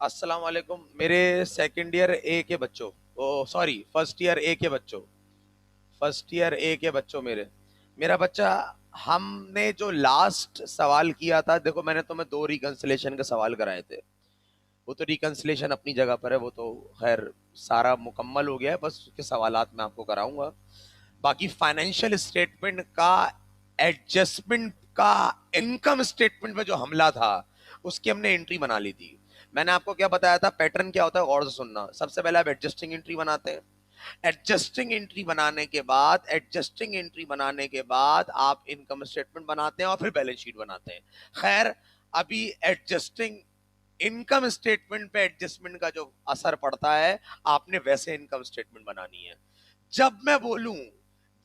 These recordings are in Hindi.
अस्सलाम वालेकुम मेरे सेकंड ईयर ए के बच्चों। ओ सॉरी, फर्स्ट ईयर ए के बच्चों। फर्स्ट ईयर ए के बच्चों मेरा बच्चा, हमने जो लास्ट सवाल किया था, देखो मैंने तुम्हें दो रिकंसिलेशन के सवाल कराए थे। वो तो रिकंसिलेशन अपनी जगह पर है, वो तो खैर सारा मुकम्मल हो गया है, बस उसके सवालात मैं आपको कराऊंगा। बाकी फाइनेंशियल स्टेटमेंट का एडजस्टमेंट का इनकम स्टेटमेंट में जो हमला था, उसकी हमने एंट्री बना ली थी। मैंने आपको क्या बताया था, पैटर्न क्या होता है, गौर से सुनना। सबसे पहले आप एडजस्टिंग एंट्री बनाते हैं। एडजस्टिंग एंट्री बनाने के बाद आप इनकम स्टेटमेंट बनाते हैं और फिर बैलेंस शीट बनाते हैं। खैर, अभी एडजस्टिंग इनकम स्टेटमेंट पे एडजस्टमेंट का जो असर पड़ता है, आपने वैसे इनकम स्टेटमेंट बनानी है। जब मैं बोलूं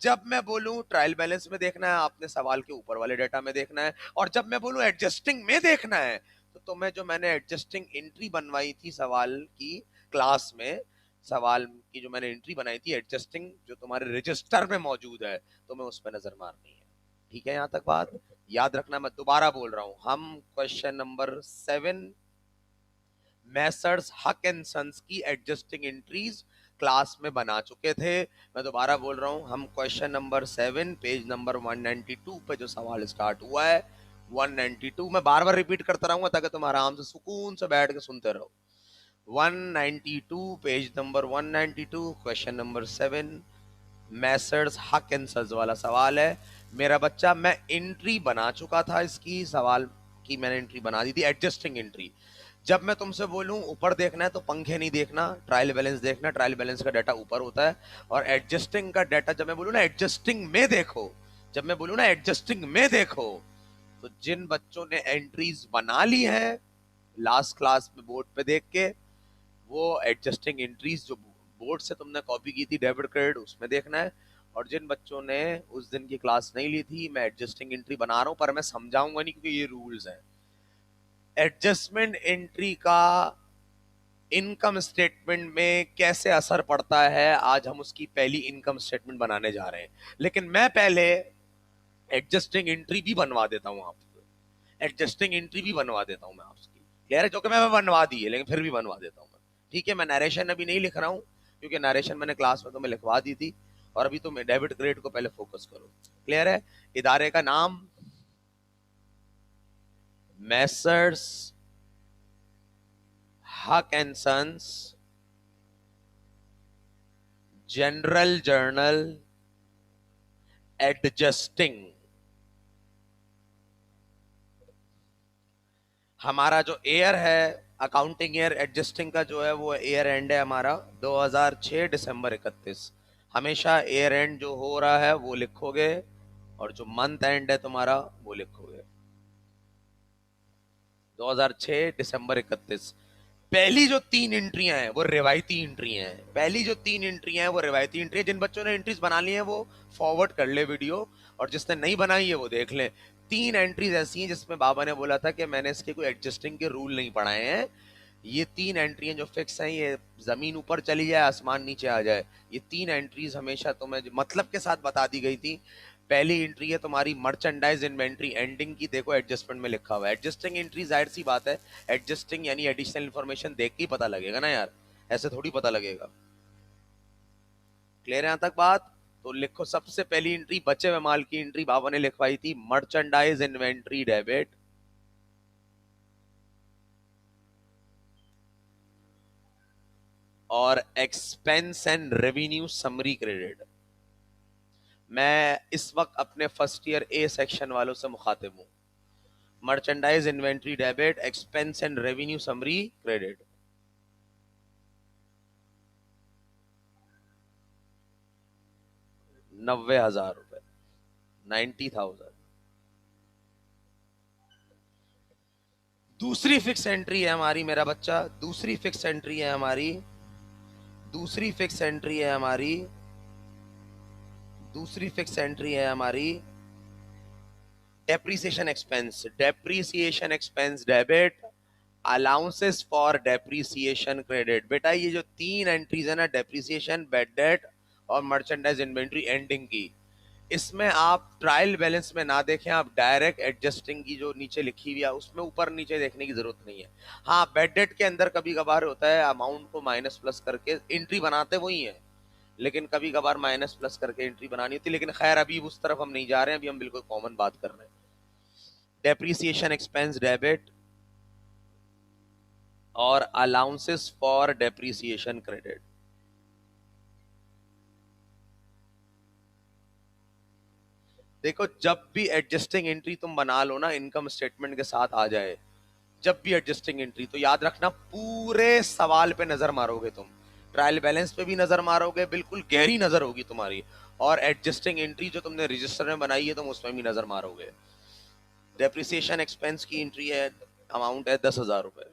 जब मैं बोलूं ट्रायल बैलेंस में देखना है, आपने सवाल के ऊपर वाले डेटा में देखना है। और जब मैं बोलूं एडजस्टिंग में देखना है, तो तुम्हें जो मैंने एडजस्टिंग एंट्री बनवाई थी सवाल की क्लास में, सवाल की जो मैंने एंट्री बनाई थी एडजस्टिंग, जो तुम्हारे रजिस्टर में मौजूद है, तुम्हें उस पर नजर मारनी है। ठीक है, यहां तक बात याद रखना। मैं दोबारा बोल रहा हूं, हम question number 7 Messrs Haq and sons की एडजस्टिंग एंट्रीज क्लास में बना चुके थे। मैं दोबारा बोल रहा हूं, हम क्वेश्चन नंबर 7 पेज नंबर 192 पे जो सवाल स्टार्ट हुआ है, 192 मैं बार बार रिपीट करता रहूंगा ताकि तुम आराम से सुकून से बैठ के सुनते रहो। 192 page number 192 question number 7 Messrs Haq and sons वाला सवाल है। मेरा बच्चा, मैं एंट्री बना चुका था, इसकी सवाल की मैंने एंट्री बना दी थी, एडजस्टिंग एंट्री। जब मैं तुमसे बोलूं ऊपर देखना है तो पंखे नहीं देखना, ट्रायल बैलेंस देखना। ट्रायल बैलेंस का डाटा ऊपर होता है और एडजस्टिंग का डाटा जब मैं बोलूं ना एडजस्टिंग में देखो, जब मैं बोलूं ना एडजस्टिंग में देखो, तो जिन बच्चों ने एंट्रीज बना ली है लास्ट क्लास में बोर्ड पे देख के, वो एडजस्टिंग एंट्रीज जो बोर्ड से तुमने कॉपी की थी डेबिट क्रेडिट, उसमें देखना है। और जिन बच्चों ने उस दिन की क्लास नहीं ली थी, मैं एडजस्टिंग एंट्री बना रहा हूं, पर मैं समझाऊंगा नहीं क्योंकि ये रूल्स हैं। एडजस्टमेंट एंट्री का इनकम स्टेटमेंट में कैसे असर पड़ता है, आज हम उसकी पहली इनकम स्टेटमेंट बनाने जा रहे हैं। लेकिन मैं पहले एडजस्टिंग एंट्री भी बनवा देता हूं आपको, एडजस्टिंग एंट्री भी बनवा देता हूं मैं आपकी। क्लियर है? जो कि मैं बनवा दी है, लेकिन फिर भी बनवा देता हूं मैं। ठीक है, मैं नरेशन अभी नहीं लिख रहा हूं क्योंकि नरेशन मैंने क्लास में तुम्हें लिखवा दी थी, और अभी तुम डेबिट क्रेडिट को पहले फोकस करो। क्लियर है? इदारे का नाम Messrs Haq and sons general journal adjusting. हमारा जो ईयर है अकाउंटिंग ईयर एडजस्टिंग का, जो है वो ईयर एंड है हमारा 2006 दिसंबर 31। हमेशा ईयर एंड जो हो रहा है वो लिखोगे, और जो मंथ एंड है तुम्हारा वो लिखोगे 2006 दिसंबर 31। पहली जो तीन एंट्रियां हैं वो रिवायती एंट्री हैं। पहली जो तीन एंट्रियां हैं वो रिवायती एंट्री है। जिन बच्चों ने एंट्रीज बना ली हैं वो फॉरवर्ड कर ले वीडियो, और जिसने नहीं बनाई है वो देख लें। तीन एंट्रीज ऐसी हैं जिसमें बाबा ने बोला था कि मैंने इसके कोई एडजस्टिंग के रूल नहीं पढ़ाए हैं। ये तीन एंट्रियां जो फिक्स हैं, ये जमीन ऊपर चली जाए आसमान नीचे आ जाए, ये तीन एंट्रीज हमेशा तुम्हें मतलब के साथ बता दी गई थी। पहली एंट्री है तुम्हारी मर्चेंडाइज इन्वेंट्री एंडिंग की, देखो एडजस्टमेंट में लिखा हुआ है। एडजस्टिंग एंट्री जाहिर सी बात है, एडजस्टिंग यानी एडिशनल इन्फॉर्मेशन देख के ही पता लगेगा ना यार, ऐसे थोड़ी पता लगेगा। क्लियर है यहां तक बात? तो लिखो, सबसे पहली एंट्री बचे हुए माल की एंट्री बाबा ने लिखवाई थी, मर्चेंडाइज इन्वेंट्री डेबिट, और expense and revenue summary credit. मैं इस वक्त अपने फर्स्ट ईयर ए सेक्शन वालों से मुखातिब हूं। Merchandise inventory debit, expense and revenue summary credit. 90,000 रुपए, 90,000। दूसरी फिक्स एंट्री है हमारी मेरा बच्चा, दूसरी फिक्स एंट्री है हमारी, दूसरी फिक्स एंट्री है हमारी, दूसरी फिक्स एंट्री है हमारी depreciation expense, depreciation expense debit, allowances for depreciation credit. बेटा ये जो तीन एंट्रीज है ना, डेप्रीसिएशन, बैड डेट और मर्चेंडाइज इन्वेंट्री एंडिंग की, इसमें आप ट्रायल बैलेंस में ना देखें, आप डायरेक्ट एडजस्टिंग की जो नीचे लिखी हुई है उसमें ऊपर नीचे देखने की जरूरत नहीं है। हाँ, बेड डेट के अंदर कभी कभार होता है अमाउंट को माइनस प्लस करके एंट्री बनाते वही है, लेकिन कभी कभार माइनस प्लस करके एंट्री बनानी होती है। लेकिन खैर अभी उस तरफ हम नहीं जा रहे हैं, अभी हम बिल्कुल कॉमन बात कर रहे हैं। डेप्रीसिएशन एक्सपेंस डेबिट और अलाउंसेस फॉर डेप्रीसिएशन क्रेडिट। देखो, जब भी एडजस्टिंग एंट्री तुम बना लो ना, इनकम स्टेटमेंट के साथ आ जाए, जब भी एडजस्टिंग एंट्री, तो याद रखना पूरे सवाल पे नजर मारोगे तुम, ट्रायल बैलेंस पे भी नजर मारोगे, बिल्कुल गहरी नजर होगी तुम्हारी, और एडजस्टिंग एंट्री जो तुमने रजिस्टर में बनाई है तुम उसमें भी नजर मारोगे। डेप्रिसिएशन एक्सपेंस की एंट्री है, अमाउंट है 10,000 रुपए।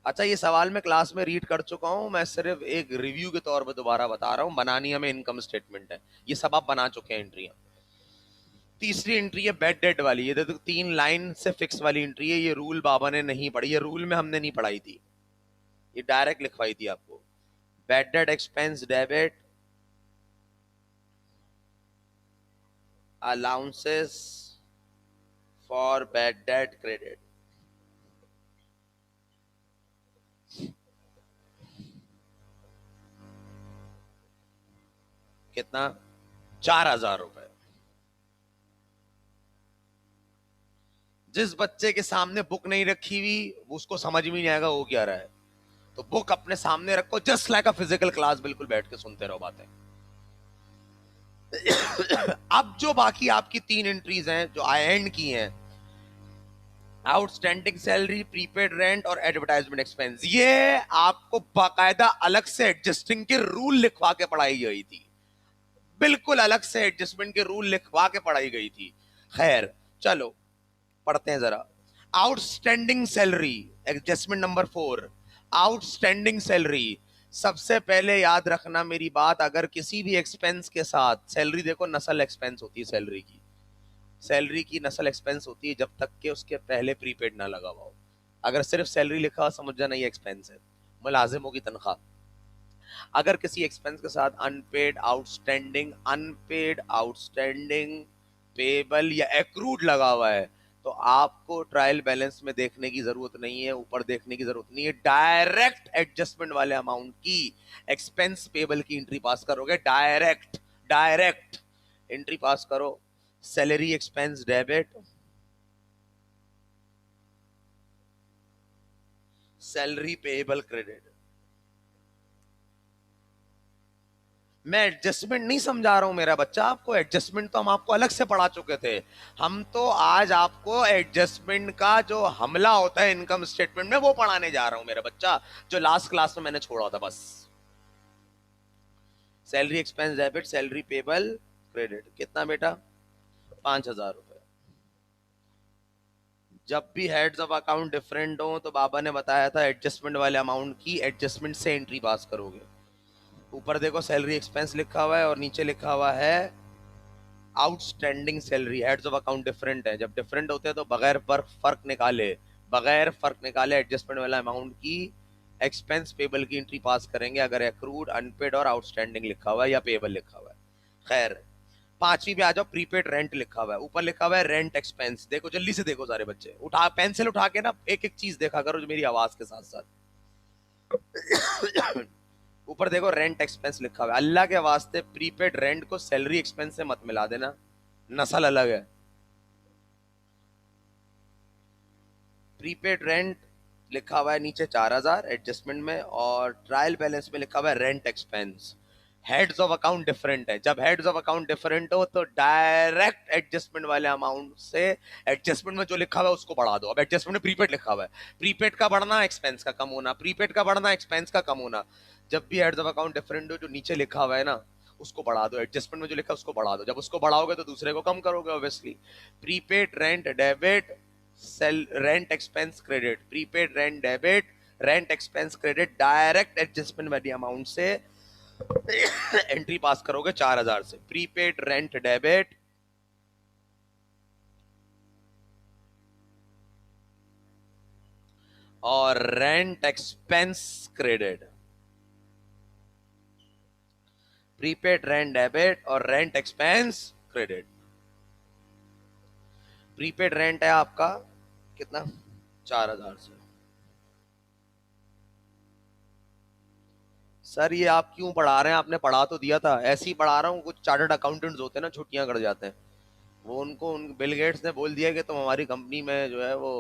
अच्छा, ये सवाल मैं क्लास में रीड कर चुका हूं, मैं सिर्फ एक रिव्यू के तौर पर दोबारा बता रहा हूं। बनानी हमें इनकम स्टेटमेंट है, ये सब आप बना चुके हैं एंट्रियां। तीसरी एंट्री है बेड डेट वाली, ये देखो 3 लाइन से फिक्स वाली एंट्री है, ये रूल बाबा ने नहीं पढ़ी, ये रूल में हमने नहीं पढ़ाई थी, ये डायरेक्ट लिखवाई थी आपको। Bed date expense debit, allowances for bed date credit. कितना? 4,000 रुपए। जिस बच्चे के सामने बुक नहीं रखी हुई उसको समझ में नहीं आएगा वो क्या रहा है, तो बुक अपने सामने रखो, just like a physical class, बिल्कुल बैठ के सुनते रहो बातें। अब जो बाकी आपकी 3 एंट्रीज हैं जो आई एंड की हैं, आउटस्टैंडिंग सैलरी, प्रीपेड रेंट और एडवर्टाइजमेंट एक्सपेंस, ये आपको बाकायदा अलग से एडजस्टिंग के रूल लिखवा के पढ़ाई गई थी, बिल्कुल अलग से एडजस्टमेंट के रूल लिखवा के पढ़ाई गई थी। खैर, चलो पढ़ते हैं जरा। Outstanding salary, adjustment number 4, outstanding salary. सबसे पहले याद रखना मेरी बात, अगर किसी भी एक्सपेंस के साथ सैलरी, देखो नस्ल एक्सपेंस होती है सैलरी की, सैलरी की नस्ल एक्सपेंस होती है जब तक के उसके पहले प्रीपेड ना लगा हुआ हो। अगर सिर्फ सैलरी लिखा हो समझ जाना ये एक्सपेंस है, मुलाजिमों की तनख्वाह। अगर किसी एक्सपेंस के साथ अनपेड आउटस्टैंडिंग, पेबल या एक्रूड लगा हुआ है, तो आपको ट्रायल बैलेंस में देखने की जरूरत नहीं है, ऊपर देखने की जरूरत नहीं है, डायरेक्ट एडजस्टमेंट वाले अमाउंट की एक्सपेंस पेबल की एंट्री पास करोगे, डायरेक्ट डायरेक्ट एंट्री पास करो। Salary expense debit, salary payable credit. मैं एडजस्टमेंट नहीं समझा रहा हूं मेरा बच्चा आपको, एडजस्टमेंट तो हम आपको अलग से पढ़ा चुके थे। हम तो आज आपको एडजस्टमेंट का जो हमला होता है इनकम स्टेटमेंट में वो पढ़ाने जा रहा हूं मेरा बच्चा, जो लास्ट क्लास में मैंने छोड़ा था बस। Salary expense debit, salary payable credit, कितना बेटा? 5,000 रुपए। जब भी हेड्स ऑफ अकाउंट डिफरेंट हो तो बाबा ने बताया था एडजस्टमेंट वाले अमाउंट की एडजस्टमेंट से एंट्री पास करोगे। ऊपर देखो सैलरी एक्सपेंस लिखा हुआ है और नीचे लिखा हुआ है outstanding salary. Heads of account different है, जब डिफरेंट होते हैं तो बगैर फर्क निकाले एडजस्टमेंट वाला अमाउंट की एक्सपेंस पेबल की एंट्री पास करेंगे, अगर एक्रूड, अनपेड और आउटस्टैंडिंग लिखा हुआ है या पेबल लिखा हुआ है। खैर, पांचवी पे आ जाओ, प्रीपेड रेंट लिखा हुआ है, ऊपर लिखा हुआ है रेंट एक्सपेंस। देखो जल्दी से देखो सारे बच्चे, उठा पेंसिल उठा के ना एक एक चीज देखा करो जो मेरी आवाज के साथ साथ। ऊपर देखो रेंट एक्सपेंस लिखा हुआ है, अल्लाह के वास्ते प्रीपेड रेंट को सैलरी एक्सपेंस से मत मिला देना, नस्ल अलग है। प्रीपेड रेंट लिखा हुआ है नीचे 4,000 एडजस्टमेंट में, और ट्रायल बैलेंस में लिखा हुआ है rent expense. Heads of account different है, जब हेड्स ऑफ अकाउंट डिफरेंट हो तो डायरेक्ट एडजस्टमेंट वाले अमाउंट से एडजस्टमेंट में जो लिखा हुआ है उसको बढ़ा दो। अब एडजस्टमेंट में प्रीपेड लिखा हुआ है, प्रीपेड का बढ़ना एक्सपेंस का कम होना, प्रीपेड का बढ़ना एक्सपेंस का कम होना। जब भी हेड्स ऑफ अकाउंट डिफरेंट हो, जो नीचे लिखा हुआ है ना उसको बढ़ा दो, एडजस्टमेंट में जो लिखा है उसको बढ़ा दो, जब उसको बढ़ाओगे तो दूसरे को कम करोगे obviously. Prepaid rent debit, sale rent expense credit, prepaid rent debit, rent expense credit, direct adjustment वाली अमाउंट से एंट्री पास करोगे 4,000 से। प्रीपेड रेंट डेबिट और rent expense credit, prepaid rent debit और rent expense credit. Prepaid rent है आपका कितना, 4000 से। सर ये आप क्यों पढ़ा रहे हैं, आपने पढ़ा तो दिया था, ऐसे ही पढ़ा रहा हूँ। कुछ चार्टर्ड अकाउंटेंट्स होते हैं ना, छुट्टियां कर जाते हैं, वो उनको उन बिल गेट्स ने बोल दिया कि तुम हमारी कंपनी में जो है वो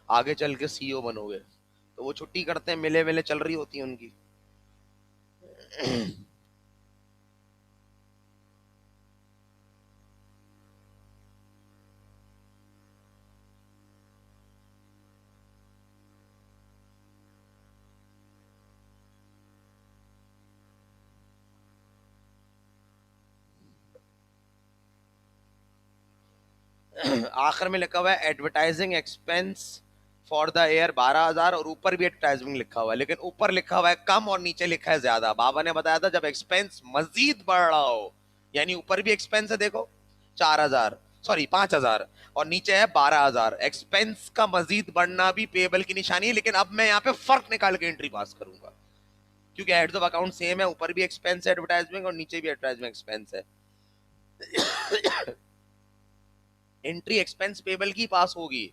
आगे चल के सीईओ बनोगे, तो वो छुट्टी करते हैं, मिले मिले चल रही होती है उनकी। आखिर में लिखा हुआ है advertising expense for the year 12,000, और ऊपर भी एडवर्टाइजिंग लिखा हुआ है, लेकिन ऊपर लिखा हुआ है कम और नीचे लिखा है ज्यादा। बाबा ने बताया था जब एक्सपेंस मजीद बढ़ रहा हो, यानी ऊपर भी एक्सपेंस है देखो 4,000, सॉरी 5,000, और नीचे है 12,000, एक्सपेंस का मजीद बढ़ना भी पेबल की निशानी है। लेकिन अब मैं यहाँ पे फर्क निकाल के एंट्री पास करूंगा, क्योंकि हेड्स ऑफ अकाउंट सेम है, ऊपर भी एक्सपेंस है एडवर्टाइजमेंट और नीचे भी एडवर्टाइजमेंट एक्सपेंस है। एंट्री एक्सपेंस पेबल की पास होगी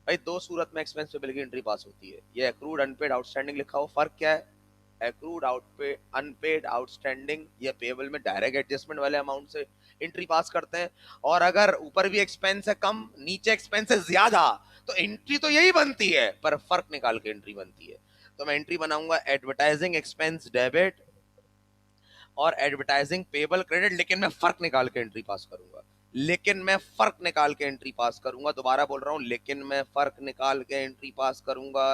भाई, दो सूरत में एक्सपेंस पेबल की एंट्री पास होती है। ये एक्रूड अनपेड आउटस्टैंडिंग लिखा हो, फर्क क्या है? एक्रूड आउटपेड अनपेड आउटस्टैंडिंग ये पेबल में डायरेक्ट एडजस्टमेंट वाले अमाउंट से एंट्री पास करते हैं, और अगर ऊपर भी एक्सपेंस है कम, नीचे एक्सपेंस है ज्यादा, तो एंट्री तो यही बनती है, पर फर्क निकाल के एंट्री बनती है। तो मैं एंट्री बनाऊंगा एडवर्टाइजिंग एक्सपेंस डेबिट और एडवर्टाइजिंग पेबल क्रेडिट, लेकिन मैं फर्क निकाल के एंट्री पास करूंगा। लेकिन मैं फर्क निकाल के एंट्री पास करूंगा, दोबारा बोल रहा हूं, लेकिन मैं फर्क निकाल के एंट्री पास करूंगा।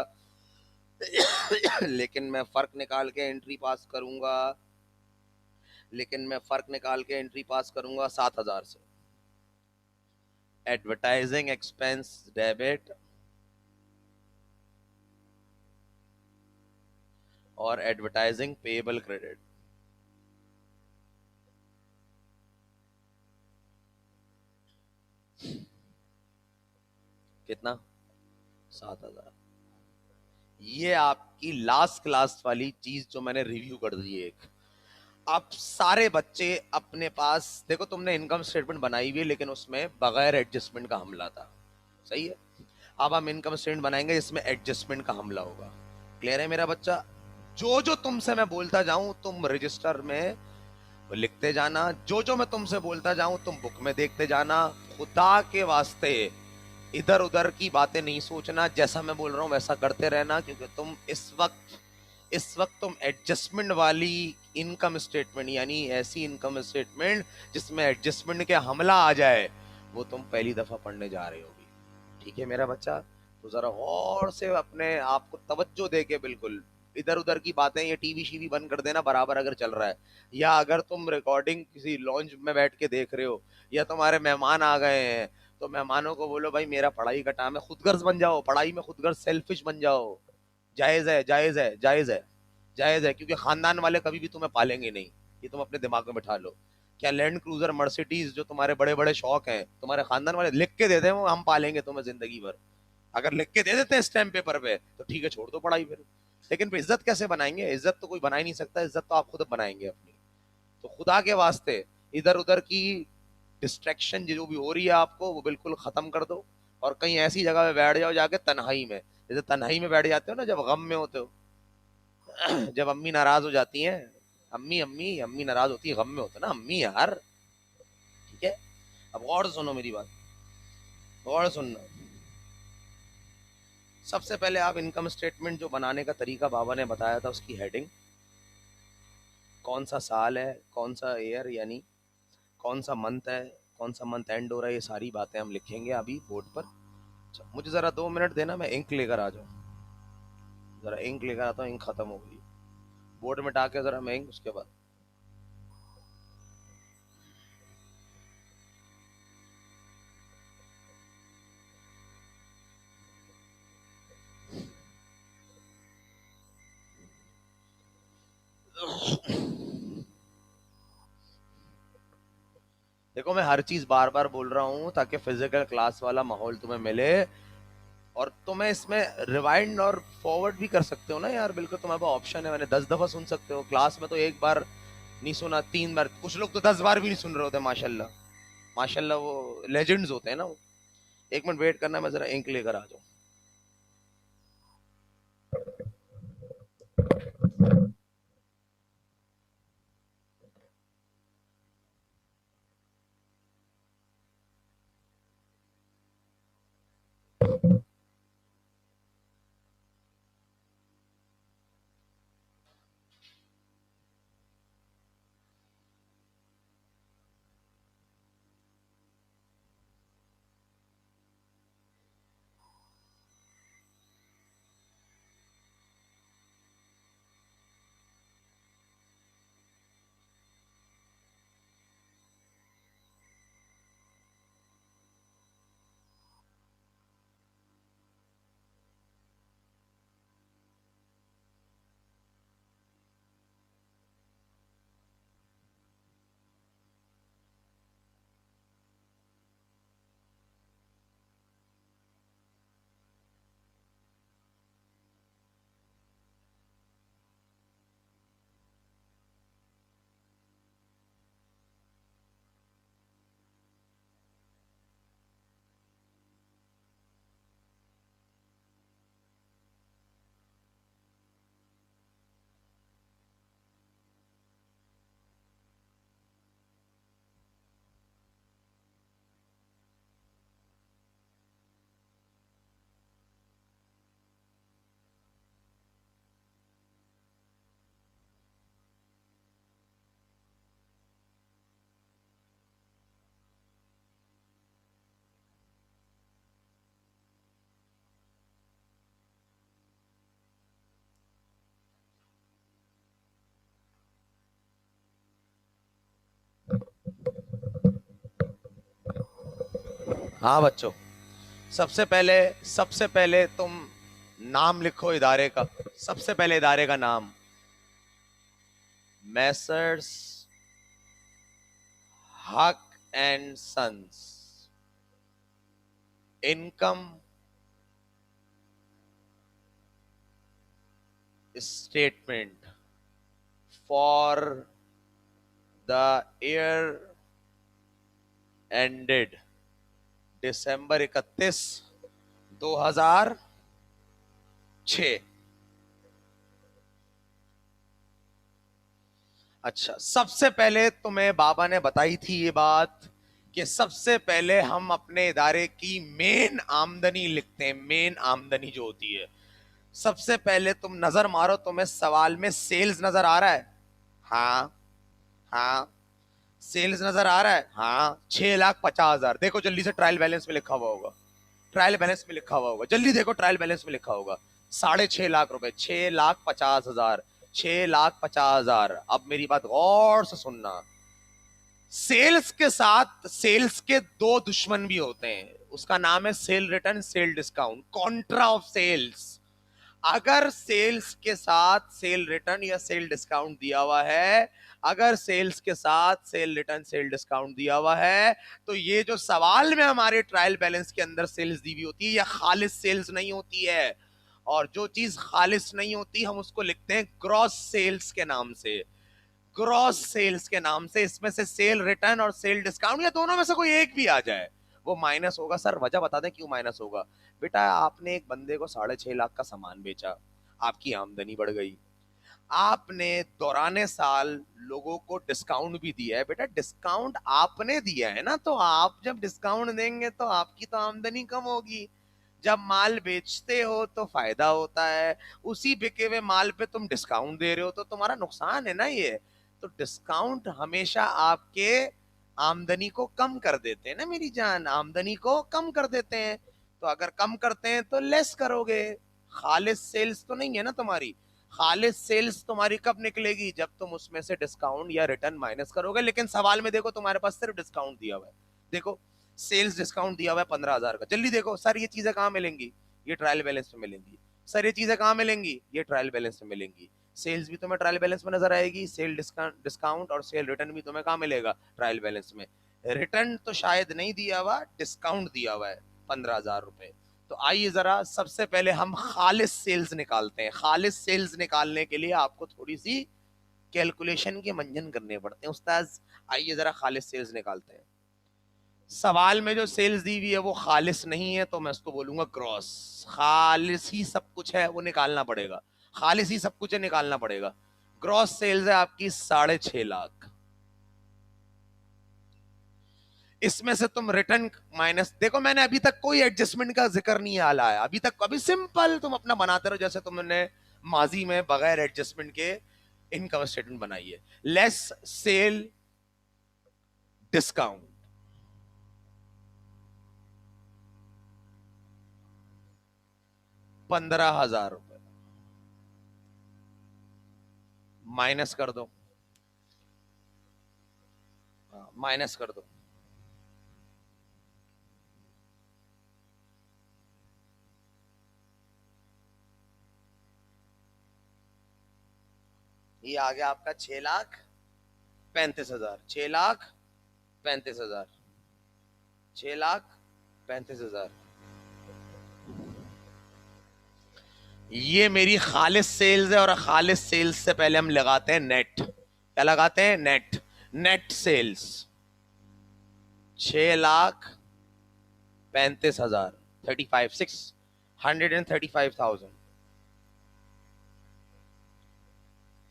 लेकिन मैं फर्क निकाल के एंट्री पास करूंगा, लेकिन मैं फर्क निकाल के एंट्री पास करूंगा 7,000 से। एडवर्टाइजिंग एक्सपेंस डेबिट और एडवर्टाइजिंग पेबल क्रेडिट। कितना? 7,000। ये आपकी लास्ट क्लास वाली चीज जो मैंने रिव्यू कर दी है एक। आप सारे बच्चे अपने पास देखो, तुमने इनकम स्टेटमेंट बनाई हुई है, लेकिन उसमें बगैर एडजस्टमेंट का हमला था, सही है। अब हम इनकम स्टेटमेंट बनाएंगे जिसमें एडजस्टमेंट का हमला होगा। क्लियर है मेरा बच्चा? जो जो तुमसे मैं बोलता जाऊं तुम रजिस्टर में लिखते जाना, जो जो मैं तुमसे बोलता जाऊं तुम बुक में देखते जाना। खुदा के वास्ते इधर उधर की बातें नहीं सोचना, जैसा मैं बोल रहा हूं वैसा करते रहना, क्योंकि तुम इस वक्त तुम एडजस्टमेंट वाली इनकम स्टेटमेंट, यानी ऐसी इनकम स्टेटमेंट जिसमें एडजस्टमेंट के हमला आ जाए, वो तुम पहली दफा पढ़ने जा रहे होगी। ठीक है मेरा बच्चा? तो जरा और से अपने आप को तवज्जो दे के, बिल्कुल इधर उधर की बातें, ये टीवी शीवी बंद कर देना बराबर अगर चल रहा है, या अगर तुम रिकॉर्डिंग किसी लॉन्च में बैठ के देख रहे हो, या तुम्हारे मेहमान आ गए हैं, तो मेहमानों को बोलो भाई मेरा पढ़ाई का टाइम है, खुदगर्ज बन जाओ, पढ़ाई में खुदगर्ज सेल्फिश बन जाओ। जायज है, जायज है, जायज है, जायज है, क्योंकि खानदान वाले कभी भी तुम्हें पालेंगे नहीं, ये तुम अपने दिमाग में बिठा लो। क्या लैंड क्रूजर मर्सिडीज जो तुम्हारे बड़े बड़े शौक हैं, तुम्हारे खानदान वाले लिख के देते हैं वो हम पालेंगे तुम्हें जिंदगी भर? अगर लिख के दे देते हैं स्टैम्प पेपर पे तो ठीक है, छोड़ दो पढ़ाई फिर। लेकिन फिर इज्जत कैसे बनाएंगे? इज्जत तो कोई बना ही नहीं सकता, इज्जत तो आप खुद बनाएंगे अपनी। तो खुदा के वास्ते इधर उधर की डिस्ट्रैक्शन जो भी हो रही है आपको, वो बिल्कुल खत्म कर दो, और कहीं ऐसी जगह पे बैठ जाओ जाके तन्हाई में, जैसे तन्हाई में बैठ जाते हो ना जब गम में होते हो। जब अम्मी नाराज हो जाती हैं, अम्मी अम्मी अम्मी नाराज होती है, गम में होते ना अम्मी यार। ठीक है, अब और सुनो मेरी बात, और सुनना। सबसे पहले आप इनकम स्टेटमेंट जो बनाने का तरीका बाबा ने बताया था, उसकी हेडिंग, कौन सा साल है, कौन सा ईयर, यानी कौन सा मंथ है, कौन सा मंथ एंड हो रहा है, ये सारी बातें हम लिखेंगे अभी बोर्ड पर। अच्छा, मुझे ज़रा 2 मिनट देना, मैं इंक लेकर आ जाऊँ, ज़रा इंक लेकर आता हूँ, इंक ख़त्म हो गई, बोर्ड में टाके ज़रा मैं इंक, उसके बाद। देखो मैं हर चीज़ बार बार बोल रहा हूँ ताकि फिजिकल क्लास वाला माहौल तुम्हें मिले, और तुम्हें इसमें रिवाइंड और फॉरवर्ड भी कर सकते हो ना यार, बिल्कुल तुम्हारे पास ऑप्शन है, मैंने 10 दफ़ा सुन सकते हो, क्लास में तो एक बार नहीं सुना 3 बार, कुछ लोग तो 10 बार भी नहीं सुन रहे होते, माशाल्लाह। माशाल्लाह वो लेजेंड्स होते हैं ना वो। 1 मिनट वेट करना, मैं जरा इंक लेकर आ जाऊं। हाँ बच्चों, सबसे पहले तुम नाम लिखो इदारे का। सबसे पहले इदारे का नाम, Messrs Haq and sons income statement for the year ended December 31, 2006। अच्छा, सबसे पहले तुम्हें बाबा ने बताई थी ये बात कि सबसे पहले हम अपने इदारे की मेन आमदनी लिखते हैं। मेन आमदनी जो होती है, सबसे पहले तुम नजर मारो, तुम्हें सवाल में सेल्स नजर आ रहा है? हाँ, हाँ। सेल्स नजर आ रहा है? हाँ। 6,50,000, देखो जल्दी से, ट्रायल बैलेंस में लिखा हुआ होगा। ट्रायल बैलेंस में लिखा हुआ होगा, जल्दी देखो, ट्रायल बैलेंस में लिखा होगा 6.5 लाख रुपए। 6,50,000, 6,50,000। अब मेरी बात गौर से सुनना। सेल्स के दो दुश्मन भी होते हैं, उसका नाम है sale return, sale discount, contra of sales. अगर सेल्स के साथ सेल रिटर्न या सेल डिस्काउंट दिया हुआ है, अगर सेल्स के साथ सेल रिटर्न सेल डिस्काउंट दिया हुआ है, तो ये जो सवाल में हमारे ट्रायल बैलेंस के अंदर सेल्स दी हुई होती है, या खालिस सेल्स नहीं होती है। और जो चीज खालिस नहीं होती, हम उसको लिखते हैं ग्रॉस सेल्स के नाम से। ग्रॉस सेल्स के नाम से। इसमें से सेल रिटर्न और सेल डिस्काउंट या दोनों में से कोई एक भी आ जाए, वो माइनस होगा। सर वजह बता दें क्यों माइनस होगा? बेटा, आपने एक बंदे को 6.5 लाख का सामान बेचा, आपकी आमदनी बढ़ गई। आपने दौराने साल लोगों को डिस्काउंट भी दिया है। बेटा, डिस्काउंट आपने दिया है ना, तो आप जब डिस्काउंट देंगे तो आपकी तो आमदनी कम होगी। जब माल बेचते हो तो फायदा होता है, उसी बिके हुए माल पे तुम डिस्काउंट दे रहे हो तो तुम्हारा नुकसान है ना ये। तो डिस्काउंट हमेशा आपके आमदनी को कम कर देते हैं ना मेरी जान, आमदनी को कम कर देते हैं। तो अगर कम करते हैं तो लेस करोगे। खालिस सेल्स तो नहीं है ना तुम्हारी। खालिस सेल्स तुम्हारी कब निकलेगी? जब तुम उसमें से डिस्काउंट या रिटर्न माइनस करोगे। लेकिन सवाल में देखो, तुम्हारे पास सिर्फ डिस्काउंट दिया हुआ है। देखो, सेल्स डिस्काउंट दिया हुआ है 15,000 का। जल्दी देखो सर, ये चीजें कहाँ मिलेंगी? ये ट्रायल बैलेंस में मिलेंगी। सर ये चीजें कहाँ मिलेंगी? ये ट्रायल बैलेंस में मिलेंगी। सेल्स भी तुम्हें ट्रायल बैलेंस में नजर आएगी, सेल डिस्काउंट और सेल रिटर्न भी तुम्हें कहाँ मिलेगा? ट्रायल बैलेंस में। रिटर्न तो शायद नहीं दिया हुआ, डिस्काउंट दिया हुआ है 15,000 रुपए। तो आइए जरा सबसे पहले हम खालिस सेल्स निकालते हैं। खालिस सेल्स निकालने के लिए आपको थोड़ी सी कैलकुलेशन के मंजन करने पड़ते हैं उस्ताद। आइए जरा खालिस सेल्स निकालते हैं। सवाल में जो सेल्स दी हुई है वो खालिस नहीं है, तो मैं उसको बोलूंगा ग्रॉस। खालिस ही सब कुछ है वो निकालना पड़ेगा, खालिस ही सब कुछ है निकालना पड़ेगा। ग्रॉस सेल्स है आपकी 6.5 लाख। इसमें से तुम रिटर्न माइनस, देखो मैंने अभी तक कोई एडजस्टमेंट का जिक्र नहीं आला है अभी तक, अभी सिंपल तुम अपना बनाते रहो जैसे तुमने माजी में बगैर एडजस्टमेंट के इनकम स्टेटमेंट बनाई है। लेस सेल डिस्काउंट, 15,000 रुपए माइनस कर दो, माइनस कर दो। ये आ गया आपका 6,35,000, 6,35,000, 6,35,000। ये मेरी खालिस सेल्स है, और खालिस सेल्स से पहले हम लगाते हैं नेट। क्या लगाते हैं? नेट। Net sales 6,35,000, 635,000,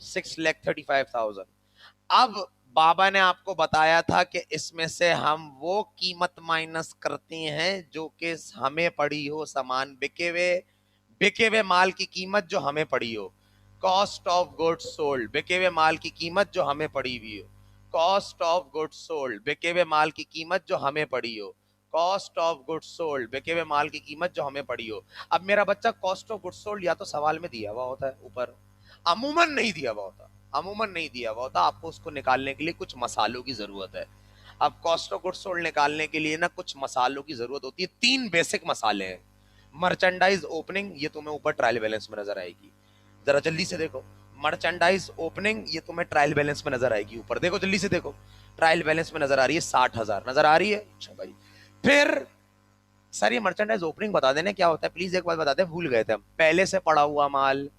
6,35,000। अब बाबा ने आपको बताया था कि इसमें से हम वो कीमत माइनस करते हैं जो कि हमें पड़ी हो, सामान बिके हुए माल की कीमत जो हमें पड़ी हो। कॉस्ट ऑफ गुड्स सोल्ड, बिके हुए माल की कीमत जो हमें पड़ी हुई हो। कॉस्ट ऑफ गुड्स सोल्ड, बिके हुए माल की कीमत जो हमें पड़ी हो। कॉस्ट ऑफ गुड्स सोल्ड, बिके हुए माल की कीमत जो हमें पड़ी हो। अब मेरा बच्चा कॉस्ट ऑफ गुड्स सोल्ड या तो सवाल में दिया हुआ होता है ऊपर, अमूमन नहीं दिया हुआ होता, अमूमन नहीं दिया हुआ होता। आपको उसको निकालने के लिए कुछ मसालों की जरूरत है। अब कॉस्ट ऑफ गुड्स सोल्ड निकालने के लिए ना कुछ मसालों की जरूरत होती है। 3 बेसिक मसाले हैं। मर्चेंडाइज ओपनिंग, ये तुम्हें ऊपर ट्रायल बैलेंस में नजर आएगी, जरा जल्दी से देखो। मर्चेंडाइज ओपनिंग ये तुम्हें ट्रायल बैलेंस में नजर आएगी, ऊपर देखो जल्दी से देखो। ट्रायल बैलेंस में नजर आ रही है 60,000, नजर आ रही है? अच्छा भाई, फिर सर ये मर्चेंडाइज ओपनिंग बता देना क्या होता है प्लीज, एक बार बता दे, भूल गए थे हम। पहले से पड़ा हुआ माल,